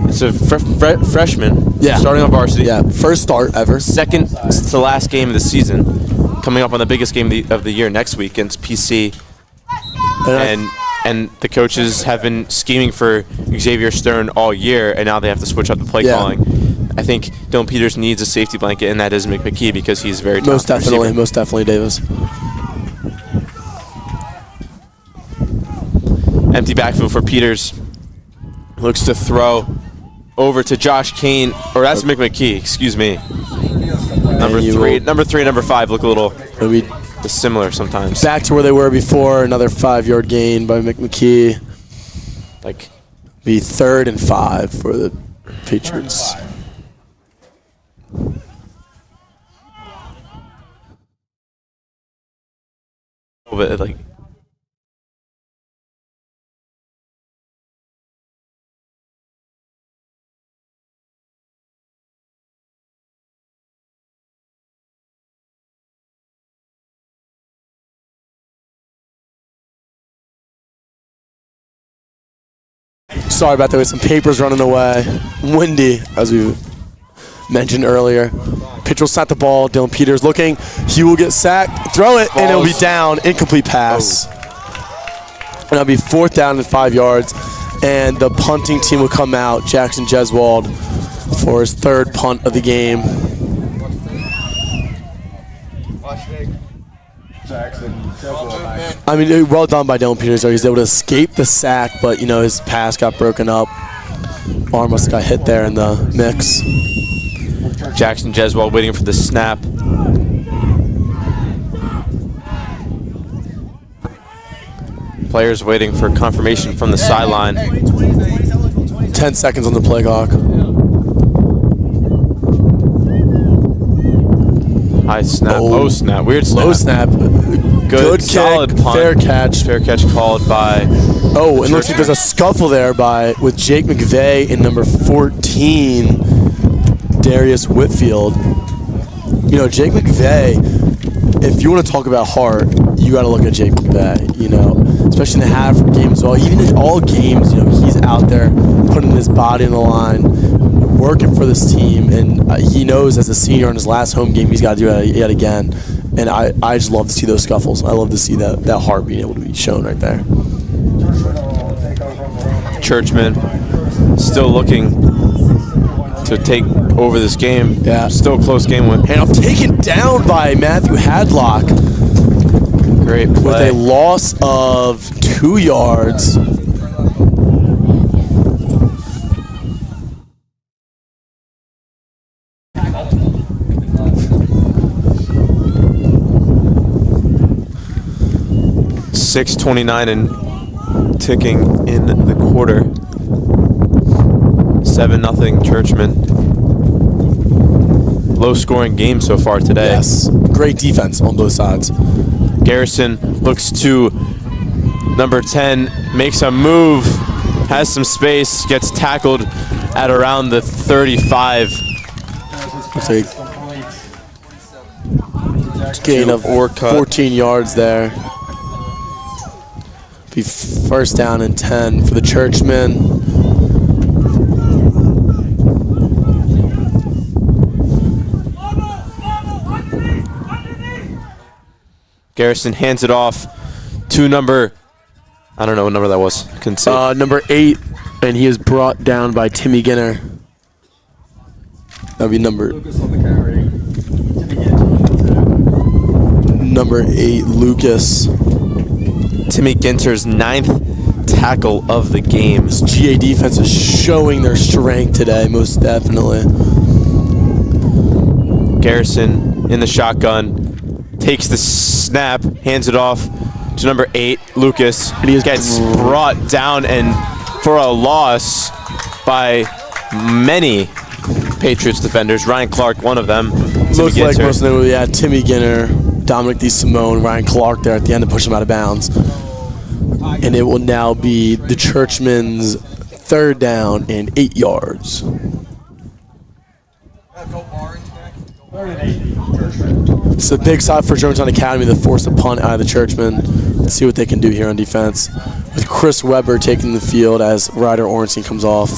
it's a freshman starting on varsity. Yeah, first start ever. Second to last game of the season, coming up on the biggest game of the year next week against PC. And the coaches have been scheming for Xavier Stern all year, and now they have to switch up the play calling. I think Dylan Peters needs a safety blanket, and that is Mick McKee because he's very talented. Most definitely, Davis. Empty backfield for Peters. Looks to throw over to Josh Kane, or that's Mick McKee, excuse me. Number 3 and number 5 look a little similar sometimes. Back to where they were before, another 5-yard gain by Mick McKee. Be 3rd and 5 for the Patriots. A little bit Sorry about that. With some papers running away. Windy, as we mentioned earlier. Pitcher will snap the ball. Dylan Peters looking. He will get sacked. Throw it, and it'll be down. Incomplete pass. And that'll be 4th down and 5 yards. And the punting team will come out. Jackson Jeswald for his 3rd punt of the game. I mean, well done by Dylan Peters. He was able to escape the sack, but, his pass got broken up. Arm must have got hit there in the mix. Jackson Jeswell waiting for the snap. Players waiting for confirmation from the sideline. 10 seconds on the play clock. High snap, low snap, weird snap. Low snap. Good kick, solid punt. fair catch. Fair catch called by. Oh, and looks like there's a scuffle there with Jake McVeigh and number 14, Darius Whitfield. You know, Jake McVeigh, if you want to talk about heart, you got to look at Jake McVeigh, you know, especially in the Haverford game as well. Even in all games, you know, he's out there putting his body on the line, working for this team, and he knows as a senior in his last home game he's got to do it yet again. And I just love to see those scuffles. I love to see that heart being able to be shown right there. Churchman still looking to take over this game. Yeah. Still a close game. Handoff taken down by Matthew Hadlock. Great play. With a loss of 2 yards. .629 and ticking in the quarter. 7-0 Churchman. Low-scoring game so far today. Yes, great defense on both sides. Garrison looks to number 10, makes a move, has some space, gets tackled at around the 35. Looks like gain of 14 yards there. Be first down and 10 for the Churchmen. Garrison hands it off to number, I don't know what number that was. I couldn't see. Number 8, and he is brought down by Timmy Ginner. That would be number 8, Lucas. Timmy Ginter's 9th tackle of the game. This GA defense is showing their strength today, most definitely. Garrison in the shotgun, takes the snap, hands it off to number 8, Lucas. And he gets brought down and for a loss by many Patriots defenders. Ryan Clark, one of them. Looks like most of them, yeah, Timmy Ginner, Dominic DeSimone, Ryan Clark there at the end to push him out of bounds. And it will now be the Churchmen's 3rd down and 8 yards. It's a big shot for Germantown Academy to force a punt out of the Churchmen. Let's see what they can do here on defense. With Chris Weber taking the field as Ryder Orenstein comes off.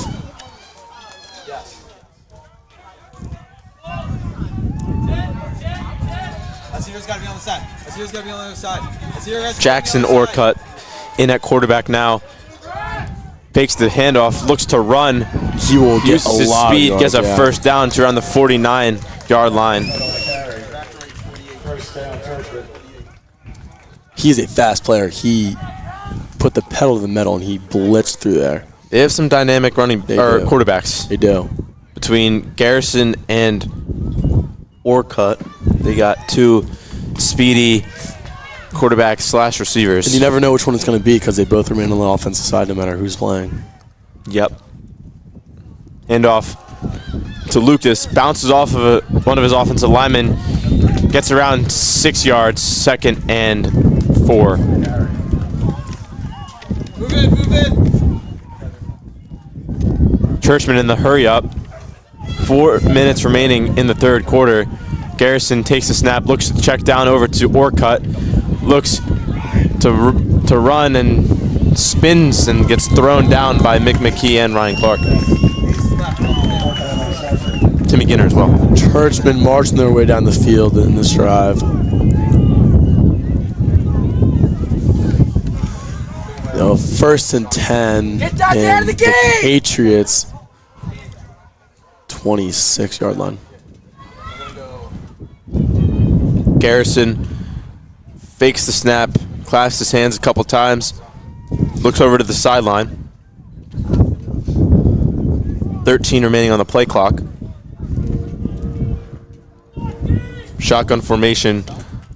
Jackson Orcutt in at quarterback now. Fakes the handoff, looks to run. He will get uses his speed, gets a first down to around the 49-yard line. He's a fast player. He put the pedal to the metal and he blitzed through there. They have some dynamic quarterbacks. They do. Between Garrison and Orcutt, they got 2 speedy quarterbacks / receivers. And you never know which one it's going to be because they both remain on the offensive side no matter who's playing. Yep. Handoff to Lucas, bounces off of one of his offensive linemen, gets around 6 yards, 2nd and 4. Move in. Churchman in the hurry up. 4 minutes remaining in the 3rd quarter. Garrison takes the snap, looks to check down over to Orcutt, looks to run and spins and gets thrown down by Mick McKee and Ryan Clark. Timmy Ginner as well. Churchmen marching their way down the field in this drive. No, 1st and 10. Get down there to the game! Patriots 26-yard line. Garrison fakes the snap, clasps his hands a couple times, looks over to the sideline. 13 remaining on the play clock. Shotgun formation.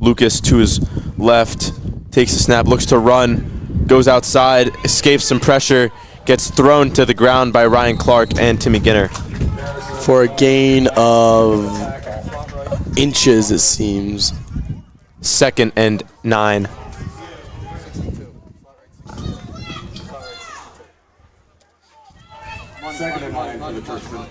Lucas to his left, takes a snap, looks to run, goes outside, escapes some pressure, gets thrown to the ground by Ryan Clark and Timmy Ginner. For a gain of inches, it seems. 2nd and 9. Second and 9 for the Churchmen.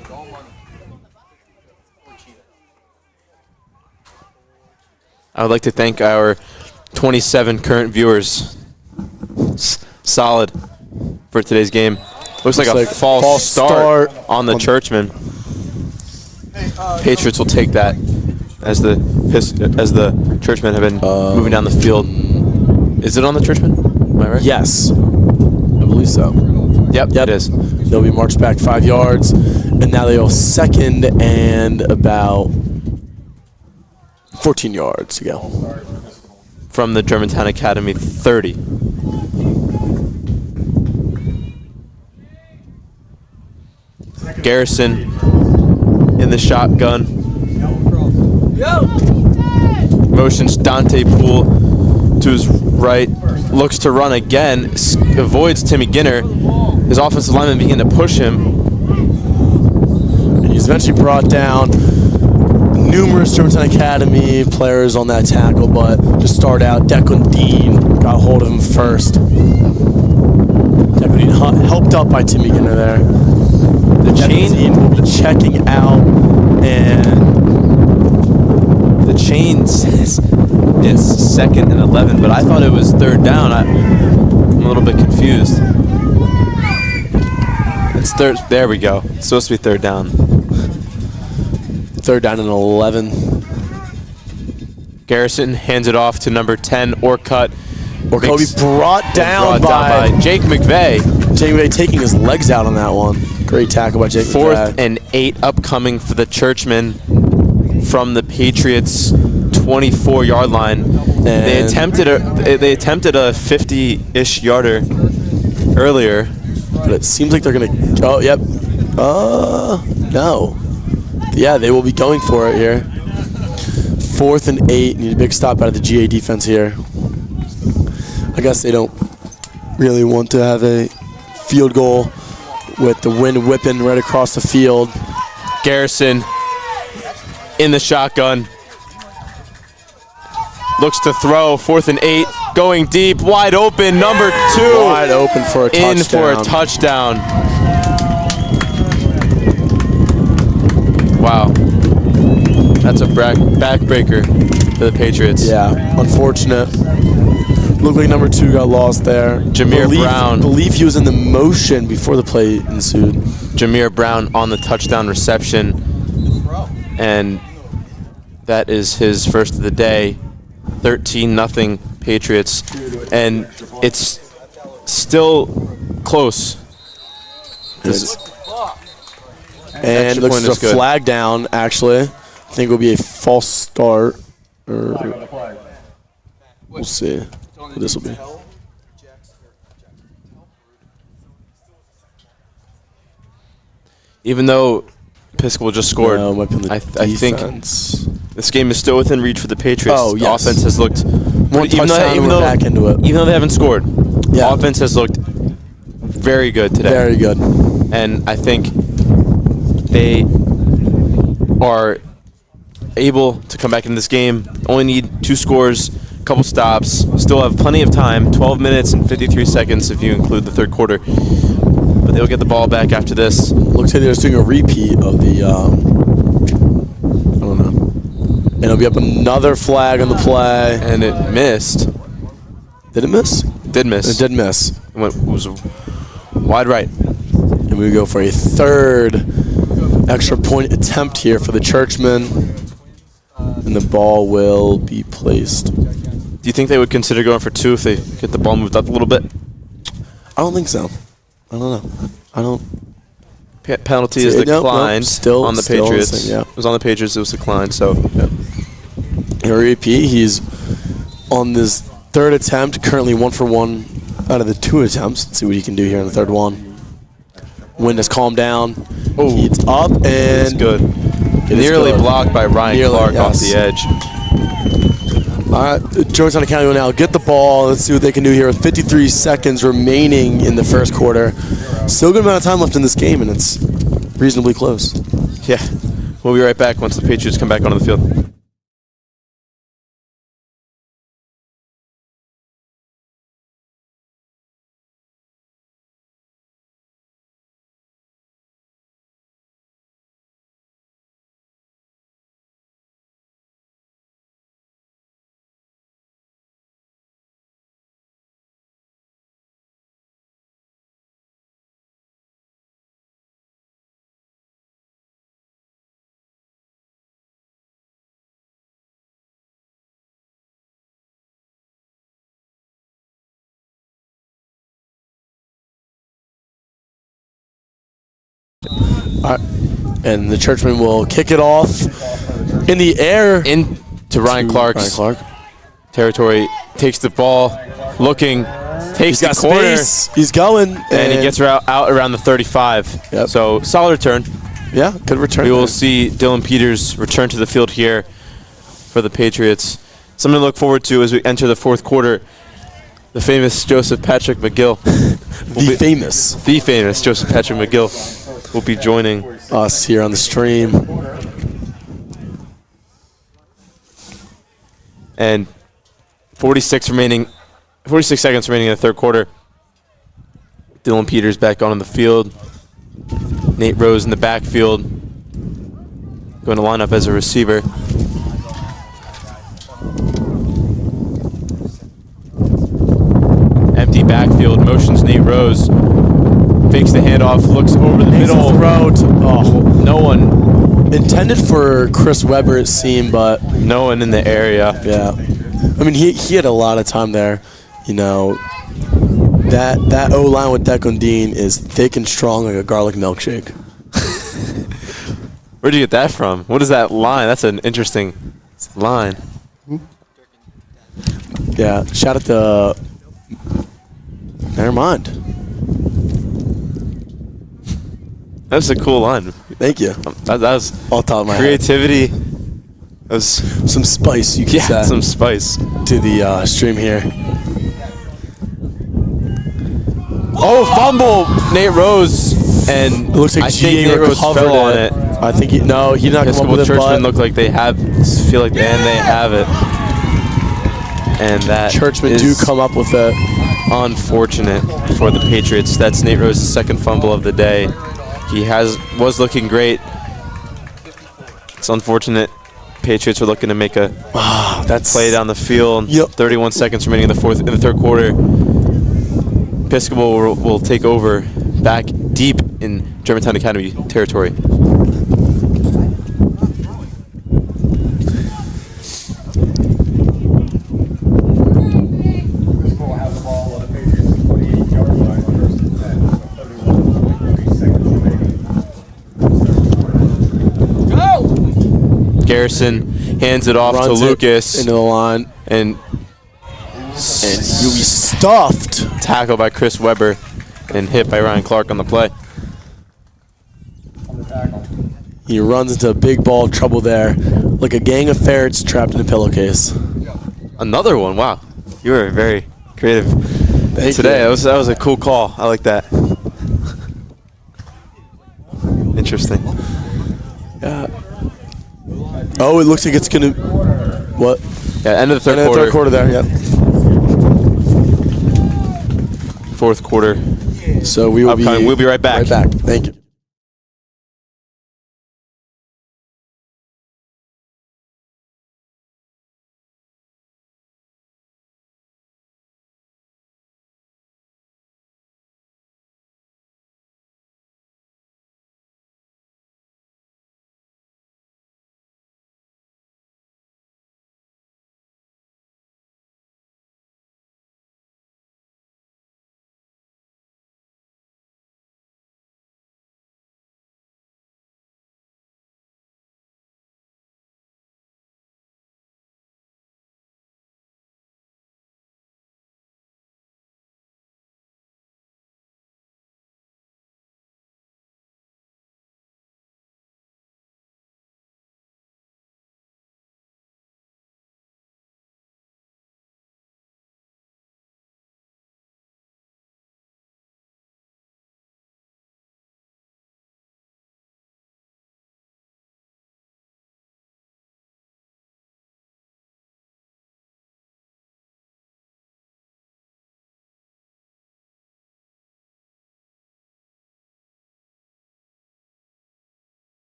I would like to thank our 27 current viewers. Solid for today's game. Looks like a false start on the Churchmen. Patriots will take that as the Churchmen have been moving down the field. Is it on the Churchmen? Am I right? Yes, I believe so. Yep, it is. They'll be marched back 5 yards, and now they go 2nd and about 14 yards to go. From the Germantown Academy 30. Garrison in the shotgun. Motions Dante Poole to his right. Looks to run again. Avoids Timmy Ginner. His offensive lineman begin to push him. And he's eventually brought down. Numerous Germantown Academy players on that tackle, but to start out, Declan Dean got a hold of him first. Declan Dean helped up by Timmy Ginner there. The Declan Dean will be checking out, and the chain says it's 2nd and 11, but I thought it was 3rd down. I'm a little bit confused. It's third. There we go. It's supposed to be 3rd down. 3rd down and 11. Garrison hands it off to number 10, Orcutt. Orcutt will be brought down by Jake McVeigh. Jake McVeigh taking his legs out on that one. Great tackle by Jake 4th McVeigh. and 8 upcoming for the Churchmen from the Patriots' 24-yard line. They attempted a 50-ish yarder earlier. But it seems like they're going to go. Yep. No. Yeah, they will be going for it here. 4th and 8. Need a big stop out of the GA defense here. I guess they don't really want to have a field goal with the wind whipping right across the field. Garrison in the shotgun. Looks to throw. 4th and 8. Going deep. Wide open. Number 2. Wide open for a touchdown. In for a touchdown. Wow. That's a backbreaker for the Patriots. Yeah, unfortunate. Looked like number 2 got lost there. Jameer Brown. Believe he was in the motion before the play ensued. Jameer Brown on the touchdown reception. And that is his first of the day. 13-0 Patriots. And it's still close. And it looks like a flag down, actually. I think it will be a false start. We'll see what this will be. Even though Episcopal just scored, No, it might be on the I think defense. this game is still within reach for the Patriots. Oh, yes. The offense has looked Even though back into it. Even though they haven't scored, Yeah. offense has looked very good today. Very good. And I think they are able to come back in this game. Only need 2 scores, a couple stops. Still have plenty of time. 12 minutes and 53 seconds if you include the 3rd quarter. But they'll get the ball back after this. Looks like they're just doing a repeat of the, I don't know. And it'll be up another flag on the play. And it missed. Did it miss? Did miss. It did miss. It was wide right. And we go for a 3rd extra point attempt here for the Churchmen. And the ball will be placed. Do you think they would consider going for 2 if they get the ball moved up a little bit? I don't think so. I don't know. I don't. Penalty is declined still on the still Patriots. the same, yeah. It was on the Patriots. It was declined. So repeat. He's on this 3rd attempt. Currently 1 for 1 out of the 2 attempts. Let's see what he can do here in the 3rd one. Wind has calmed down. Oh, He's up it's and good. It is Nearly good. blocked by Ryan Nearly, Clark off yes. the edge. All right, Germantown Academy will now get the ball. Let's see what they can do here with 53 seconds remaining in the first quarter. Still a good amount of time left in this game, and it's reasonably close. Yeah. We'll be right back once the Patriots come back onto the field. All right. And the Churchman will kick it off in the air. Into Ryan Clark's Ryan Clark. territory. Takes the ball, looking, takes He's got the corner, space. He's going. and he gets her out around the 35. Yep. So solid return. Yeah, good return. We will there. see Dylan Peters return to the field here for the Patriots. Something to look forward to as we enter the fourth quarter. The famous Joseph Patrick McGill. The famous Joseph Patrick McGill will be joining us here on the stream. And 46 seconds remaining in the third quarter. Dylan Peters back on the field. Nate Rose in the backfield. Going to line up as a receiver. Empty backfield. Motions Nate Rose. Fakes the handoff. Looks over the middle. Throat. Oh, No one. intended for Chris Webber, it seemed, but No one in the area. yeah. I mean, he had a lot of time there. You know, that O-line with Declan Dean is thick and strong like a garlic milkshake. Where'd you get that from? What is that line? That's an interesting line. Yeah, shout out to... Never mind. That was a cool line. Thank you. That was Off the top of my head. creativity. That was Some spice, you can say, some spice. to the stream here. Oh, fumble! Nate Rose, and It looks like I think GA Nate Rose recovered fell on it. it. I think he did not come up Episcopal with it, Churchmen but look like they have it, and that Churchmen is do come up with it. unfortunate for the Patriots. That's Nate Rose's second fumble of the day. He was looking great. It's unfortunate. Patriots are looking to make a That's play down the field. Yep. 31 seconds remaining in the third quarter. Episcopal will take over back deep in Germantown Academy territory. Episcopal has the ball on the Patriots 28-yard line, first and 10, with 31 seconds remaining. Garrison hands it off to runs it Lucas, into the line. and And you'll be stuffed. tackled by Chris Webber and hit by Ryan Clark on the play. On the tackle. He runs into a big ball of trouble there, like a gang of ferrets trapped in a pillowcase. Another one. Wow, you were very creative Thank today. you. That was a cool call. I like that. Interesting. Oh, it looks like it's gonna. What? Yeah, end of the And third then quarter. third quarter there. Yep. Fourth quarter. So we will Upcoming. We'll be right back. Right back. Thank you.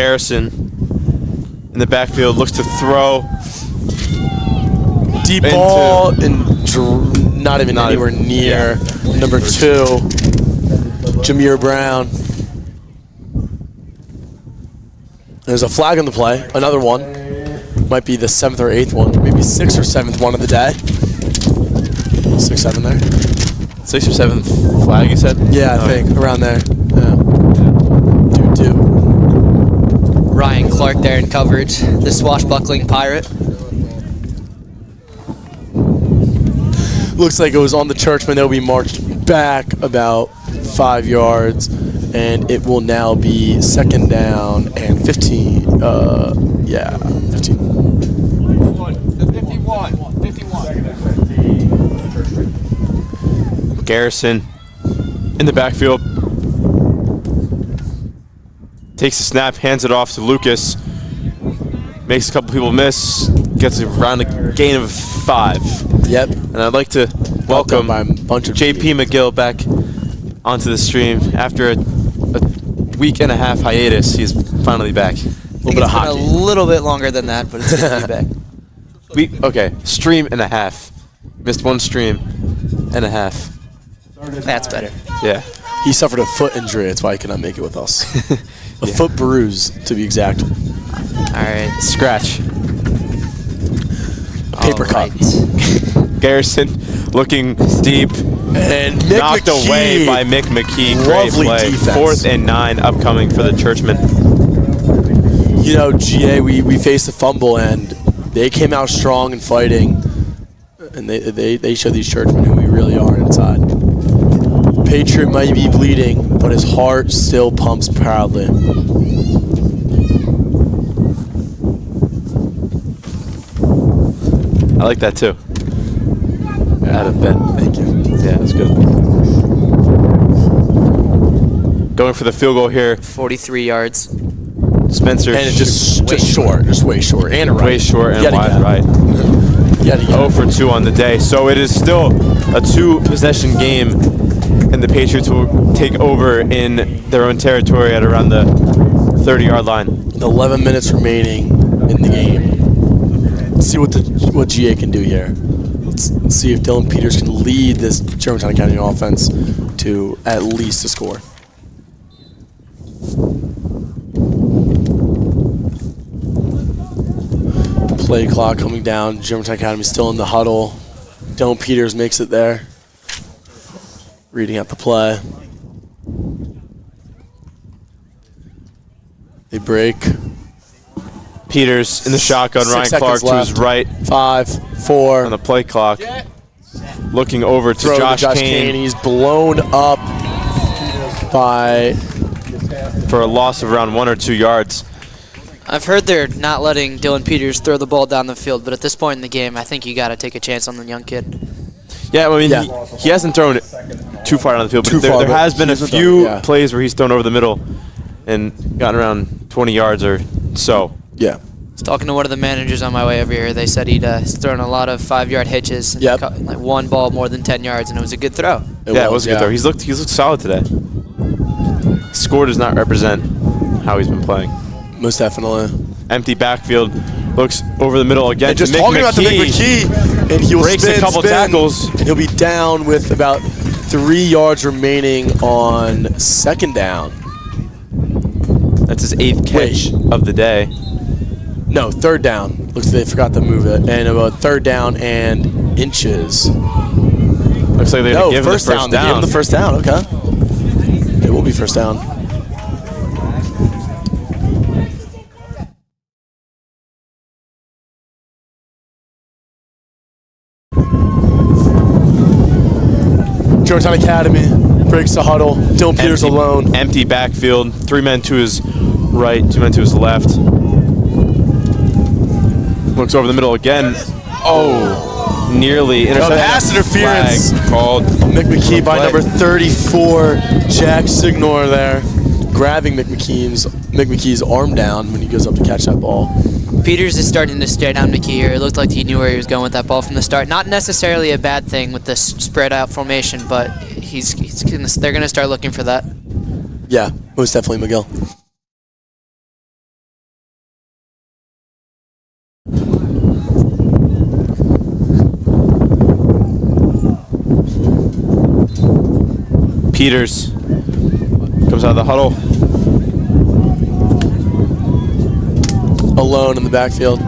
Garrison in the backfield looks to throw. Deep ball and not even anywhere near number 2, Jameer Brown. There's a flag on the play. Another one. Might be the 7th or 8th one. Maybe 6th or 7th one of the day. 6, 7 there. 6th or 7th flag, you said? Yeah, I think around there. Yeah. Do. Ryan Clark there in coverage, the swashbuckling pirate. Looks like it was on the Churchman. They'll be marched back about 5 yards, and it will now be 2nd down and 15. 15. 51. Garrison in the backfield. Takes the snap, hands it off to Lucas. Makes a couple people miss. Gets around a gain of 5. Yep. And I'd like to welcome by a bunch of JP McGill back onto the stream. After a week and a half hiatus, he's finally back. A little bit of hockey. A little bit longer than that, but it's good to be back. Okay, stream and a half. Missed 1 stream and a half. That's better. Yeah. He suffered a foot injury. That's why he cannot make it with us. A foot bruise, to be exact. All right. Scratch. Paper cut. Garrison looking deep. And Mick knocked McKee. away by Mick McKee. Great Lovely play. defense. 4th and 9 upcoming for the Churchmen. You know, GA, we faced a fumble, and they came out strong and fighting. And they show these Churchmen who we really are inside. Patriot might be bleeding, but his heart still pumps proudly. I like that too. Out of Ben. Thank you. Yeah, that's good. Going for the field goal here. 43 yards. Spencer. And it's just short, just way short, and a right. Way short and Yet wide again. right. Yet again. 0 for 2 on the day. So it is still a 2-possession game, and the Patriots will take over in their own territory at around the 30-yard line. 11 minutes remaining in the game. Let's see what GA can do here. Let's see if Dylan Peters can lead this Germantown Academy offense to at least a score. Play clock coming down. Germantown Academy still in the huddle. Dylan Peters makes it there. Reading out the play. They break. Peters in the shotgun. 6 Ryan seconds Clark to his left. right 5, 4. on the play clock. Looking over to Throw Josh to Josh Kane Kane. He's blown up by for a loss of around 1 or 2 yards. I've heard they're not letting Dylan Peters throw the ball down the field, but at this point in the game, I think you got to take a chance on the young kid. Yeah, I mean, Yeah. he hasn't thrown it too far down the field, but there but has been a he's done- few yeah. plays where he's thrown over the middle and gotten around 20 yards or so. Yeah. I was talking to one of the managers on my way over here. They said he'd thrown a lot of 5-yard hitches, and Yep. caught, like one ball more than 10 yards, and it was a good throw. It was a good throw. He's looked solid today. Score does not represent how he's been playing. Most definitely. Empty backfield, looks over the middle again. And just to Mick talking about the Mick McKee, and he will breaks a couple tackles. and he'll be down with about 3 yards remaining on 2nd down. That's his 8th catch of the day. No, 3rd down. Looks like they forgot to move it. And about 3rd down and inches. Looks like they're going to give him the first down. They gave him the first down. Okay. It will be first down. Germantown Academy breaks the huddle. Dylan Peters alone. Empty backfield. 3 men to his right, 2 men to his left. Looks over the middle again. Oh, nearly intercepted. Pass interference. Flag called. Mick McKee by Play. number 34, Jack Signor there, grabbing Mick McKee's arm down when he goes up to catch that ball. Peters is starting to stare down McKee here. It looked like he knew where he was going with that ball from the start. Not necessarily a bad thing with this spread out formation, but they're going to start looking for that. Yeah, most definitely McGill. Peters comes out of the huddle. Alone in the backfield.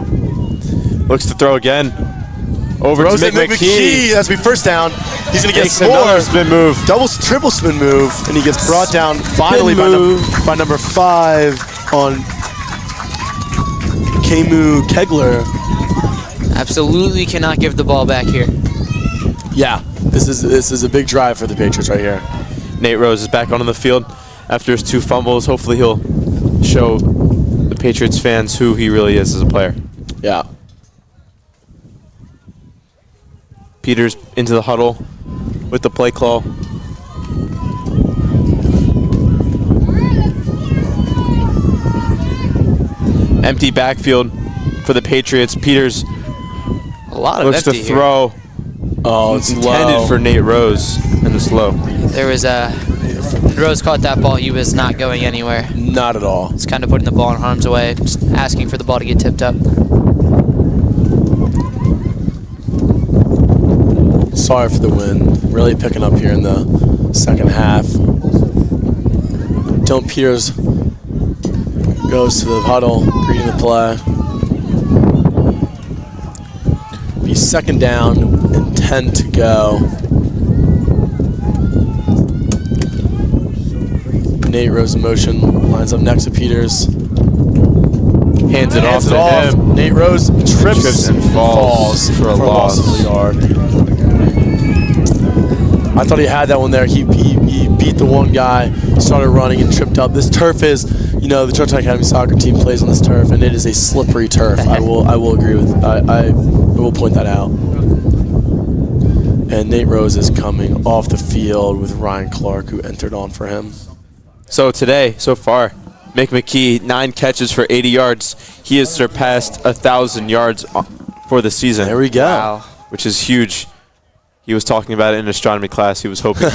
Looks to throw again. Over Throws to it, McKee. That's be first down. He's going to get Makes more. another spin move. Triple spin move, and he gets brought down finally by number 5 on Kamu Kegler. Absolutely cannot give the ball back here. Yeah, this is a big drive for the Patriots right here. Nate Rose is back onto the field after his 2 fumbles. Hopefully he'll show the Patriots fans who he really is as a player. Yeah. Peters into the huddle with the play call. Empty backfield for the Patriots. Peters A lot of looks to empty here. throw. Oh, it's Intended low. for Nate Rose in the slow. There was Rose caught that ball. He was not going anywhere. Not at all. It's kind of putting the ball in harm's way, just asking for the ball to get tipped up. Sorry for the wind. Really picking up here in the second half. Dylan Peters goes to the huddle, reading the play. Be second down and 10 to go. Nate Rose in motion, lines up next to Peters. Hands it off to him. Nate Rose trips and falls for a loss of a yard. I thought he had that one there. He beat the one guy, started running and tripped up. This turf is, the Germantown Academy soccer team plays on this turf, and it is a slippery turf. I will agree with. I will point that out. And Nate Rose is coming off the field with Ryan Clark, who entered on for him. So today, so far, Mick McKee, 9 catches for 80 yards. He has surpassed 1,000 yards for the season. There we go. Wow. Which is huge. He was talking about it in astronomy class. He was hoping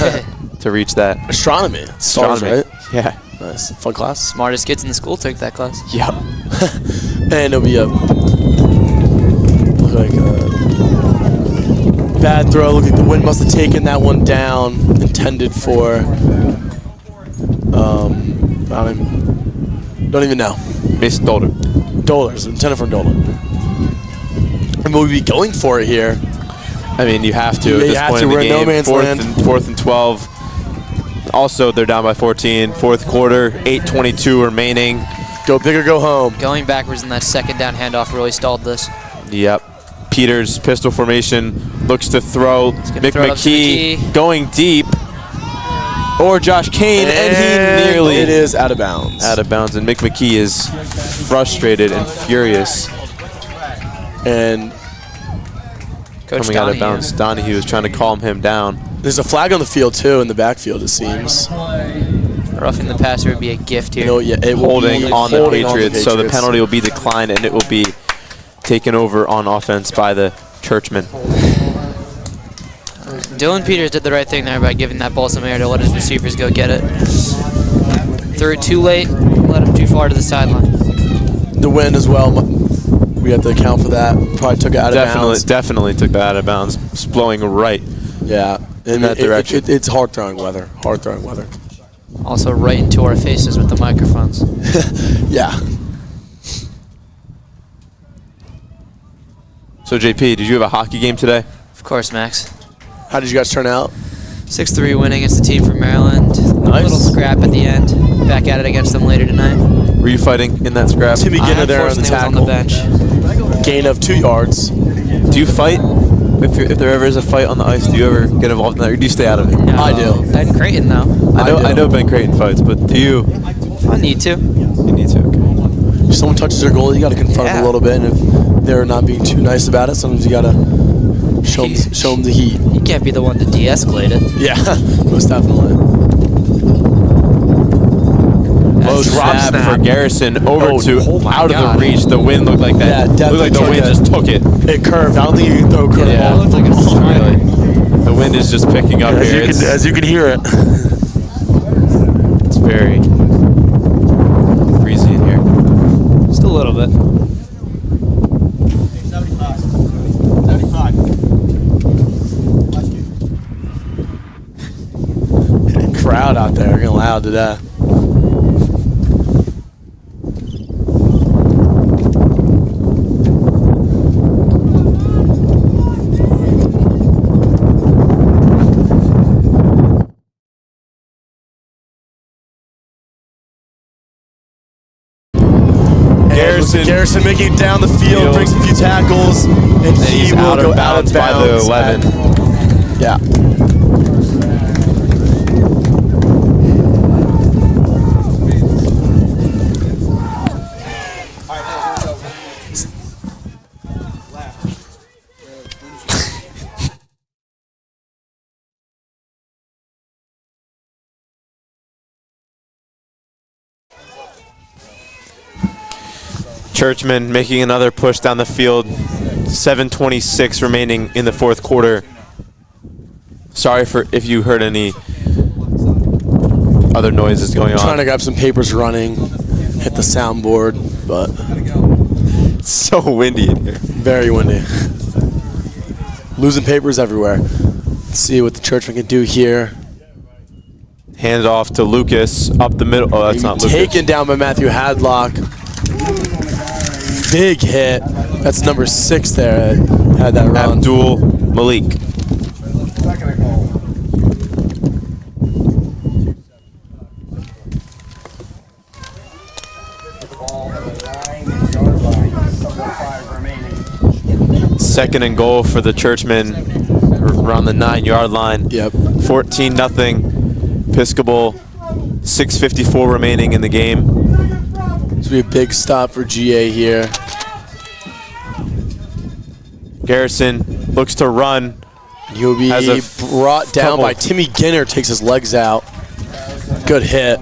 to reach that. Astronomy. Stars, right? Yeah. Nice. Fun class. Smartest kids in the school took that class. Yep. And it'll be a bad throw. Look like the wind must have taken that one down. Intended for don't even know. Mason Dolder. Dolars. Intended for Dolar. And we'll be going for it here. I mean, you have to You at this have point to. in the We're in game. no man's land. Fourth and 12. Also, they're down by 14. Fourth quarter, 8:22 remaining. Go big or go home. Going backwards in that second down handoff really stalled this. Yep. Peters, pistol formation, looks to throw. gonna Mick throw it up to McKee McKee. going deep. Or Josh Kane, and he nearly It is out of bounds. out of bounds. And Mick McKee is frustrated and furious And Coach coming out of Donahue. bounds. Donahue was trying to calm him down. there's a flag on the field too in the backfield. It seems. Roughing the passer would be a gift here. It will Holding be on the holding Patriots. So the penalty will be declined, and it will be taken over on offense by the Churchmen. Dylan Peters did the right thing there by giving that ball some air to let his receivers go get it. Threw it too late, led him too far to the sideline. The wind as well. We have to account for that. Probably took it out of bounds. Definitely took that out of bounds. It's blowing right. Yeah. In that direction. It's hard throwing weather. Hard throwing weather. Also right into our faces with the microphones. Yeah. So JP, did you have a hockey game today? Of course, Max. How did you guys turn out? 6-3 win against the team from Maryland. Nice. A little scrap at the end. Back at it against them later tonight. Were you fighting in that scrap? Timmy I Ginner there on the unfortunately was tackle. on the bench. Gain of 2 yards. Do you fight? If there ever is a fight on the ice, do you ever get involved in that, or do you stay out of it? No, I do. Ben Creighton, though. I know Ben Creighton fights, but do you? If I need to. You need to. Okay. If someone touches their goal, you got to confront them a Yeah. little bit. And if they're not being too nice about it, sometimes you got to show them the heat. You can't be the one to de-escalate it. Yeah, most definitely. Low drop snap snap. for Garrison over Oh, to oh my out of God. the reach. The wind looked like that. Yeah, Looked definitely like the took wind it. just took it. It curved. I don't think you can throw a curve. Yeah, it looked like a slider. really. The wind is just picking up here. As you can hear it. It's very breezy in here. Just a little bit. 75. Crowd crowd today. Garrison making it down the field, breaks a few tackles, and he will out go of out bounds of by the bounds. 11. Yeah. Churchman making another push down the field. 7:26 remaining in the fourth quarter. Sorry for if you heard any other noises going on. Trying to grab some papers running, hit the soundboard, but It's so windy in here. very windy. Losing papers everywhere. Let's see what the Churchman can do here. Hands off to Lucas up the middle. Oh, that's not Lucas. Taken down by Matthew Hadlock. Big hit. That's number 6 there. Had that run. Abdul Malik. Second and goal. With the ball at the 9-yard line, 7:05 remaining. Second and goal for the Churchmen around the 9-yard line. Yep. 14-0 Episcopal. 6:54 remaining in the game. This will be a big stop for GA here. Garrison looks to run. He'll be Has a brought down couple- by Timmy Ginner, takes his legs out. Good hit.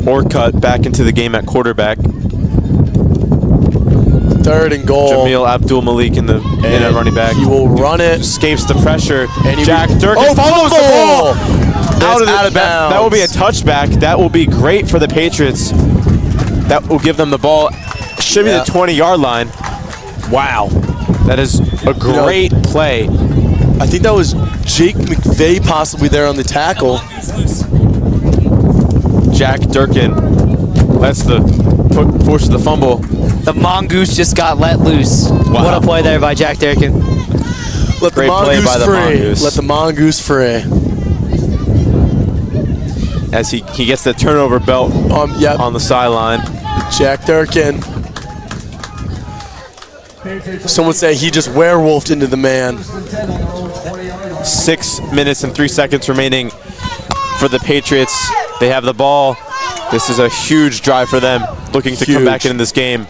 Orcutt back into the game at quarterback. Third and goal. Jamil Abdul Malik in at running back. He will run it. Escapes the pressure. And he Jack Durkin Oh, follows the fumble! ball. Out of bounds. That will be a touchback. That will be great for the Patriots. That will give them the ball. Should be Yeah. the 20-yard line. Wow. That is a great play. I think that was Jake McVeigh possibly there on the tackle. Jack Durkin lets forces the fumble. The mongoose just got let loose. Wow. What a play there by Jack Durkin. Let Great the play mongoose by the free. mongoose. Let the mongoose free. As he gets the turnover belt Yep. on the sideline. Jack Durkin. Some would say he just werewolfed into the man. 6 minutes and 3 seconds remaining for the Patriots. They have the ball. This is a huge drive for them, looking to come Huge. back into this game.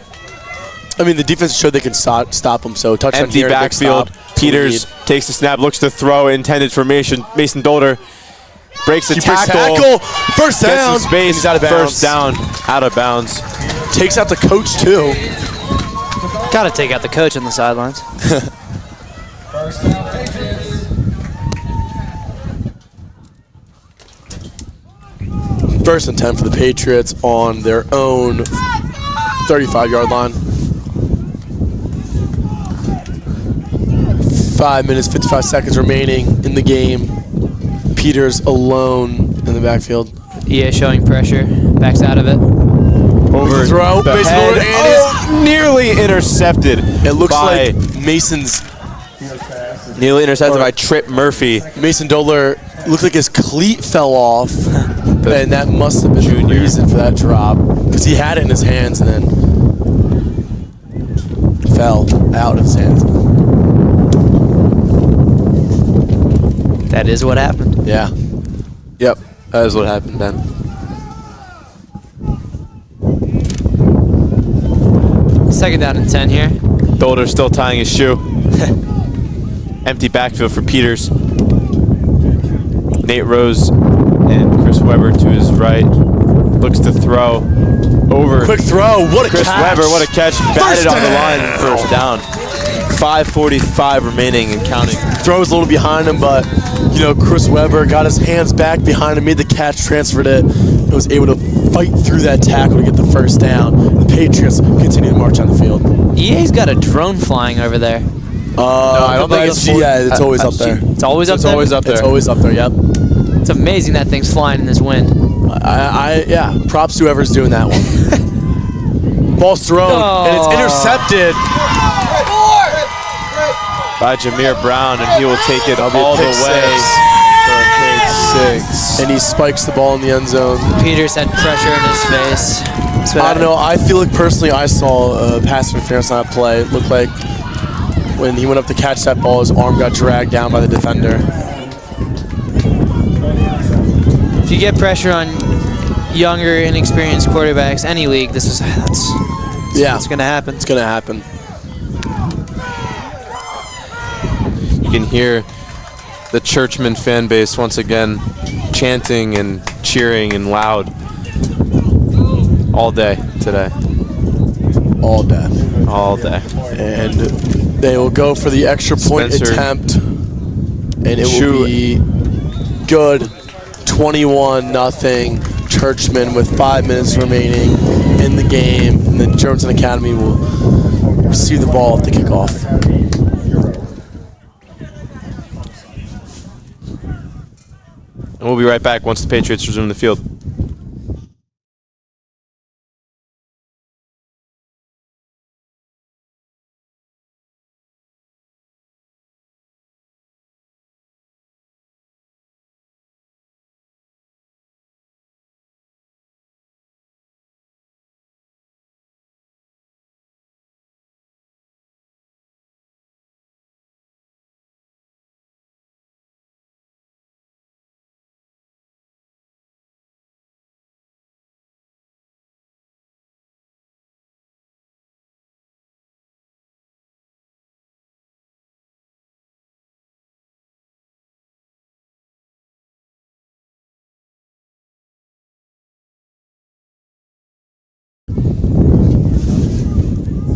I mean, the defense showed they can stop him, so touchdown Empty here, big backfield. stop. That's what we Peters need. takes the snap, looks to throw, intended for Mason Dolder. Breaks the He breaks tackle. First Gets down. some space. He's out of bounds. First down. Out of bounds. Takes out the coach, too. Gotta take out the coach on the sidelines. First down, Patriots. First and 10 for the Patriots on their own 35-yard line. 5 minutes, 55 seconds remaining in the game. Peters alone in the backfield. EA showing pressure. Backs out of it. Over Throw. the Mason head. Dolder, and Nearly intercepted. it looks by like Mason's nearly intercepted by Trip Murphy. Mason Dolder looks like his cleat fell off, and that must have been the reason for that drop, because he had it in his hands and then fell out of his hands. That is what happened. Yeah. Yep, that is what happened, Ben. Second down and 10 here. Dolder still tying his shoe. Empty backfield for Peters. Nate Rose and Chris Webber to his right. Looks to throw over. Quick throw. What a Chris catch. Webber, what a catch. Batted on the line. First down. 5:45 remaining and counting. Throws a little behind him, but you know, Chris Webber got his hands back behind him, made the catch, transferred it, and was able to fight through that tackle to get the first down. The Patriots continue to march on the field. EA's got a drone flying over there. I don't think it's it's always up there. It's always up It's there? always up there. It's always up there. Yep. It's amazing that thing's flying in this wind. Yeah. Props to whoever's doing that one. Ball's thrown and it's intercepted. By Jameer Brown, and he will take it all the pick way for a pick six. And he spikes the ball in the end zone. Peters had pressure in his face. So I don't know. I feel like personally I saw a pass interference on that play. It looked like when he went up to catch that ball, his arm got dragged down by the defender. If you get pressure on younger, inexperienced quarterbacks, any league, that's what's going to happen. It's going to happen. You can hear the Churchman fan base once again chanting and cheering and loud all day today. All day. All day. And they will go for the extra point Spencer. attempt. And it will be good. 21-0. Churchman with 5 minutes remaining in the game. And then Germantown Academy will receive the ball at the kickoff. And we'll be right back once the Patriots resume the field.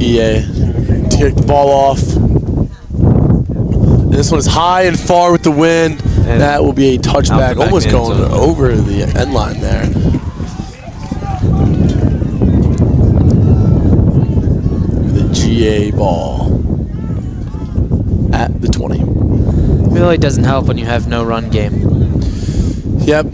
EA to kick the ball off. And this one is high and far with the wind. And that will be a touchback, almost going over the end line there. The GA ball at the 20. Really doesn't help when you have no run game. Yep.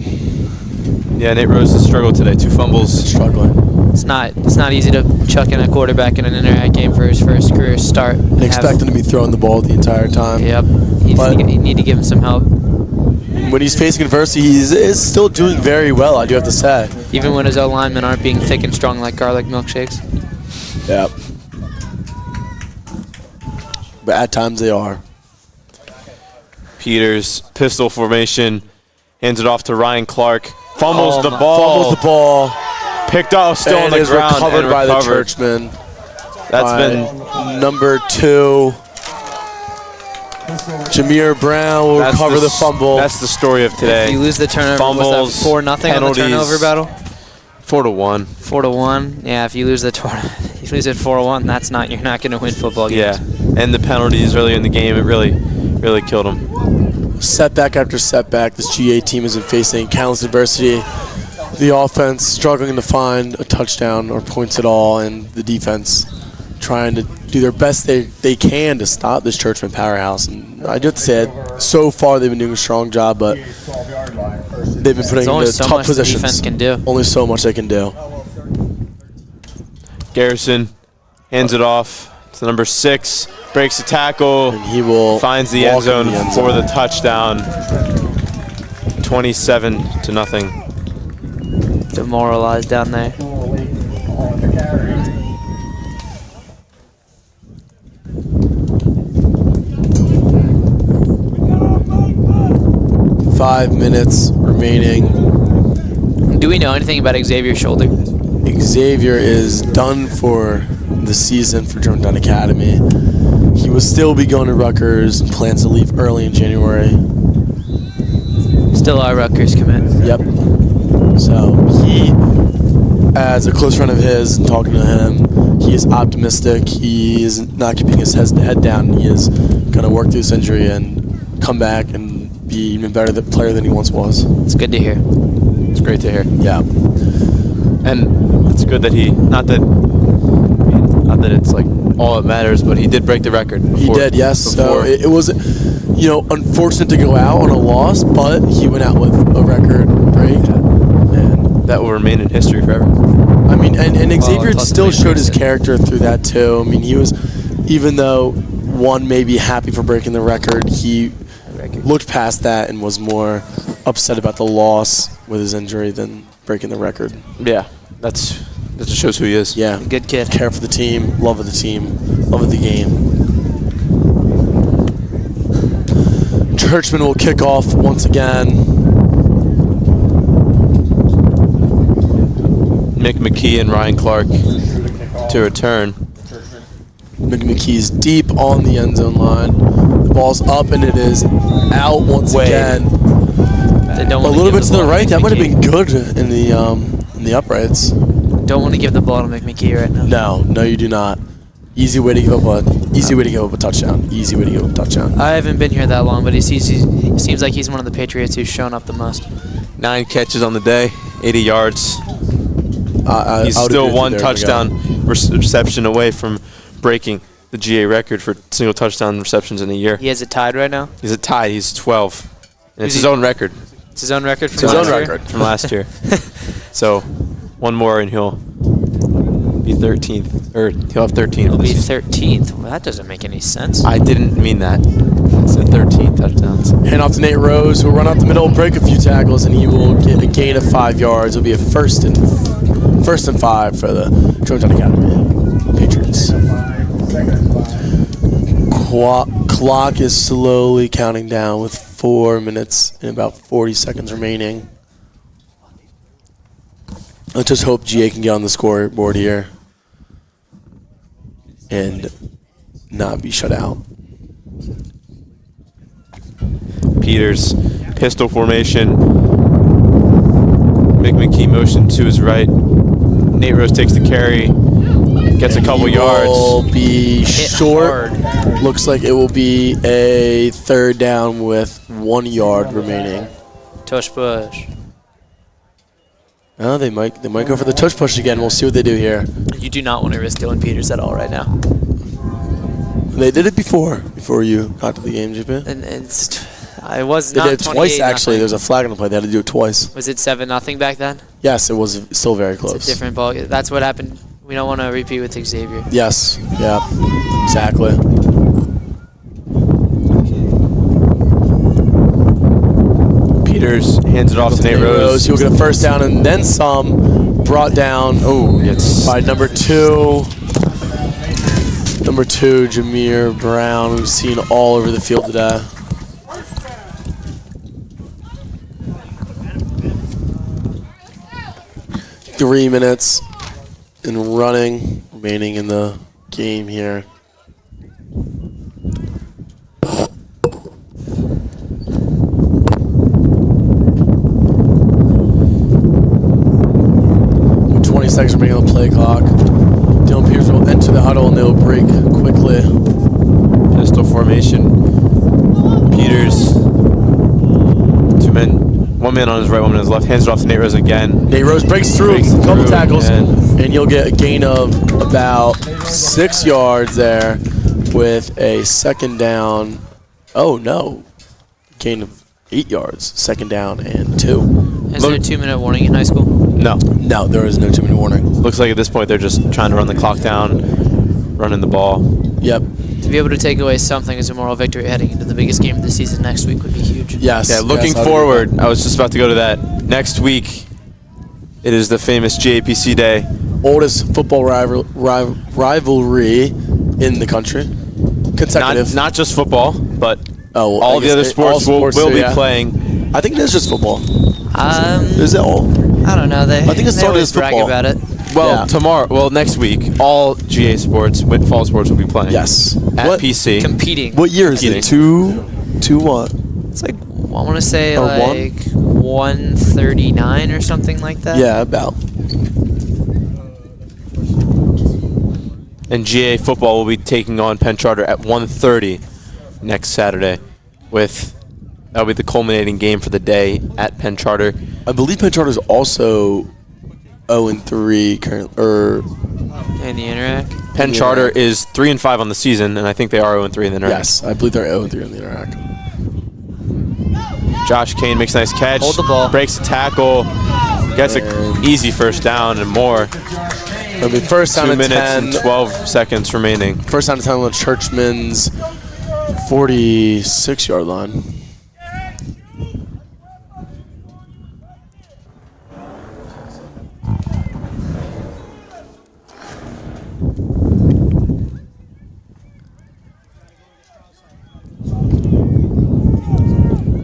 Yeah, Nate Rose has struggled today. 2 fumbles. Struggling. It's not easy to chuck in a quarterback in an interact game for his first career start. And expect him to be throwing the ball the entire time. Yep. You need to give him some help. When he's facing adversity, he is still doing very well, I do have to say. Even when his O-linemen aren't being thick and strong like garlic milkshakes. Yep. But at times they are. Peters, pistol formation, hands it off to Ryan Clark. Fumbles the ball. Fumbles the ball. Picked up, still on the ground. Recovered by the Churchman. That's been number 2. Jameer Brown will recover the fumble. That's the story of today. If you lose the turnover, fumbles, was that 4-0 on the turnover battle? 4-1. 4-1. Yeah, if you lose it 4-1, you're not going to win football games. Yeah, and the penalties earlier in the game, it really killed them. Setback after setback, this GA team has been facing countless adversity. The offense struggling to find a touchdown or points at all, and the defense trying to do their best they can to stop this Churchman powerhouse. And I just said, so far they've been doing a strong job, but they've been putting into tough positions. Defense can do. Only so much they can do. Garrison hands it off to number 6, breaks the tackle, and he will finds the end zone for the touchdown. 27-0. Demoralized down there. Five minutes remaining. Do we know anything about Xavier's shoulder? Xavier is done for the season for Germantown Academy. He will still be going to Rutgers and plans to leave early in January. Still our Rutgers commit. Yep. So he, as a close friend of his, and talking to him, he is optimistic. He is not keeping his head down. He is going to work through this injury and come back and be even better player than he once was. It's good to hear. It's great to hear. Yeah. And it's good that not that it's like all that matters, but he did break the record. He did, yes. So it was, unfortunate to go out on a loss, but he went out with a record break. And that will remain in history forever. I mean, and Xavier plus still it showed his breaks it. character through that too. I mean, he was, even though one may be happy for breaking the record, he looked past that and was more upset about the loss with his injury than breaking the record. Yeah, that just shows who he is. Yeah. Good kid. Care for the team, love of the team, love of the game. Churchman will kick off once again. Mick McKee and Ryan Clark to return. McKee's deep on the end zone line. The ball's up and it is out once again. They don't A wanna little give bit to the ball right. That might have McKee. been good in the uprights. Don't want to give the ball to McKee right now. No, you do not. Easy way to give up a touchdown. Easy way to give up a touchdown. I haven't been here that long, but he seems like he's one of the Patriots who's shown up the most. 9 catches on the day, 80 yards. He's I would still agree one with you. There we touchdown reception away from breaking the GA record for single touchdown receptions in a year. He has it tied right now. He's tied. He's 12. And it's Who's his he- own record It's his own record from It's his last own year? record. from last year. So one more and he'll be 13th. Or he'll have 13th. He'll this be season. 13th. Well, that doesn't make any sense. I didn't mean that. I said 13 touchdowns. Hand off to Nate Rose, who will run out the middle, break a few tackles, and he will get a gain of 5 yards. It'll be a first and 5 for the Germantown Academy Patriots. Clock is slowly counting down with 4 minutes and about 40 seconds remaining. Let's just hope GA can get on the scoreboard here and not be shut out. Peters, pistol formation. Mick McKee motion to his right. Nate Rose takes the carry, gets a couple He will yards. be Hit short. hard. Looks like it will be a third down with 1 yard remaining. Tush push. Oh, they might go for the touch push again. We'll see what they do here. You do not want to risk Dylan Peters at all right now. They did it before you got to the game, GP. And I was They not did it twice 28-0. actually. There's a flag on the play. They had to do it twice. Was it 7-0 back then? Yes, it was still very It's close. a different ball. That's what happened. We don't want to repeat with Xavier. Yes. Yeah. Exactly. Peters hands it off to Nate Rose. He'll get a first down and then some. Brought down by number 2. Number 2, Jameer Brown, we've seen all over the field today. Three minutes and running remaining in the game here. With 20 seconds remaining on the play clock. Dylan Peters will enter the huddle and they'll break quickly. Pistol formation. Peters. 2 men. 1 man on his right, 1 man on his left. Hands it off to Nate Rose again. Nate Rose breaks through Breaks a couple through, tackles, and and you'll get a gain of about 6 yards there with a second down. Oh, no. Gain of 8 yards. Second down and 2. Is there a 2-minute warning in high school? No. No, there is no 2-minute warning. Looks like at this point they're just trying to run the clock down, running the ball. Yep. To be able to take away something as a moral victory heading into the biggest game of the season next week would be huge. Yes. Yeah, looking yes, I would forward, agree. I was just about to go to that. Next week, it is the famous JAPC Day. Oldest football rivalry in the country. Consecutive. Not just football, but Oh, well, I all the guess other all sports sports will too, be yeah. playing. I think it is just football. Is it all? I don't know. I think it they started always as brag football. about it. Well, next week, all GA sports, fall sports will be playing. Yes. At What? PC. Competing. What year is it? Competing. Two what? It's like, I want to say Or like 139 or something like that. Yeah, about. And GA football will be taking on Penn Charter at 1:30 next Saturday. That'll be the culminating game for the day at Penn Charter. I believe Penn Charter is also 0-3 currently. And the Interact. Penn Charter is 3-5 on the season, and I think they are 0-3 in the Interact. Yes, I believe they're 0-3 in the Interact. Josh Kane makes a nice catch. Hold the ball. Breaks the tackle. Gets an easy first down and more. It'll be first down 2 and minutes 10. and 12 seconds remaining. First down and 10 on the Churchman's 46-yard line.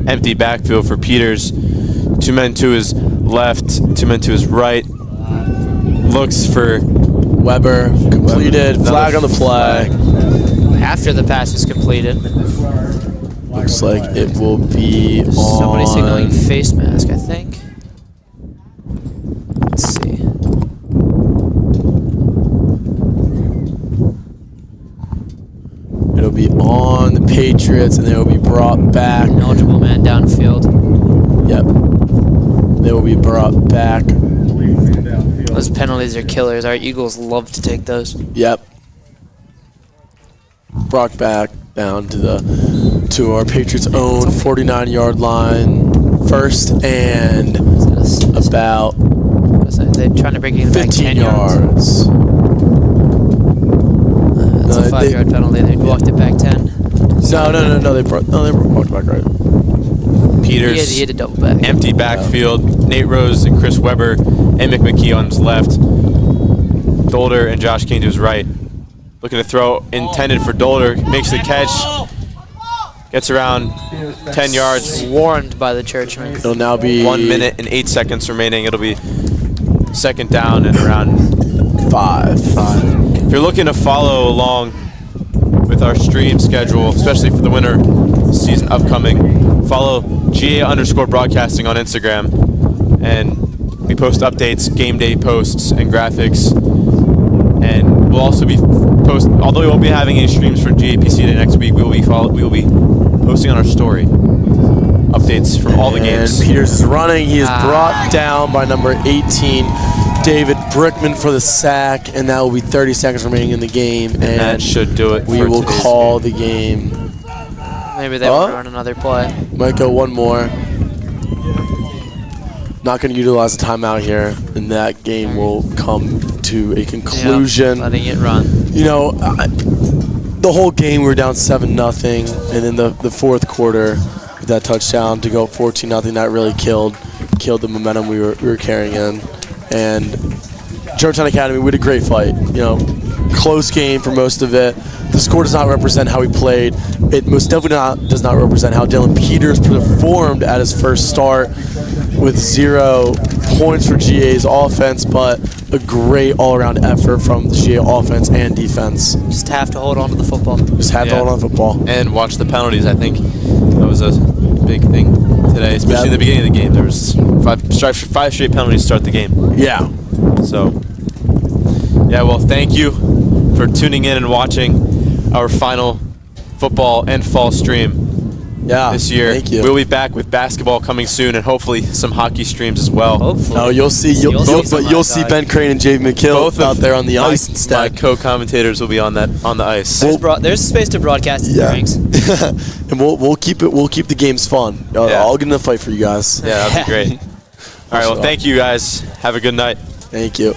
Empty backfield for Peters. 2 men to his left, 2 men to his right. Looks for Weber completed. Flag on the play. After the pass is completed. Looks like it will be Somebody signaling on. face mask, I think. Let's see. It'll be on the Patriots, and they will be brought back. Eligible man downfield. Yep. They will be brought back. Those penalties are killers. Our Eagles love to take those. Yep. Brought back down to our Patriots' own 49-yard line. First and about They're trying to break it back 15 10 yards. yards. That's a 5-yard penalty. They walked it back 10. No. They brought it back right. Peters. He had a double back. Empty backfield. Nate Rose and Chris Weber and Mick McKee on his left. Dolder and Josh Kane to his right. Looking to throw intended for Dolder. Makes the catch. Gets around 10 yards. Warned by the Churchmen. It'll now be 1 minute and 8 seconds remaining. It'll be second down and around 5. If you're looking to follow along with our stream schedule, especially for the winter season upcoming, follow GA_broadcasting on Instagram, and we post updates, game day posts, and graphics. And we'll also be although we won't be having any streams for GAPC Day next week, we will be posting on our story updates from all the games. And Peters is running. He is brought down by number 18, David Brickman, for the sack, and that will be 30 seconds remaining in the game. And that should do it. We for will today's call game. the game. Maybe they want to run another play. Might go one more. Not going to utilize the timeout here, and that game will come to a conclusion. Yeah, letting it run. You know, the whole game we were down 7-0, and then the fourth quarter, with that touchdown to go 14-0, that really killed the momentum we were carrying in. And Germantown Academy, we had a great fight. You know, close game for most of it. The score does not represent how he played. It most definitely does not represent how Dylan Peters performed at his first start, with 0 points for GA's offense, but a great all-around effort from the GA offense and defense. Just have to hold on to the football. Just have to hold on to football. And watch the penalties. I think that was a big thing today, especially in the beginning of the game. There was five straight penalties to start the game. Yeah. So, yeah, well, thank you for tuning in and watching our final football and fall stream this year. Thank you. We'll be back with basketball coming soon, and hopefully some hockey streams as well. Hopefully. No, you'll see Ben Crane and Jay McKill out there on the ice My instead. co-commentators will be on the ice. There's space to broadcast in the ranks. And we'll keep the games fun. I'll get in a fight for you guys. Yeah, that'd be great. All right, well, thank you guys. Have a good night. Thank you.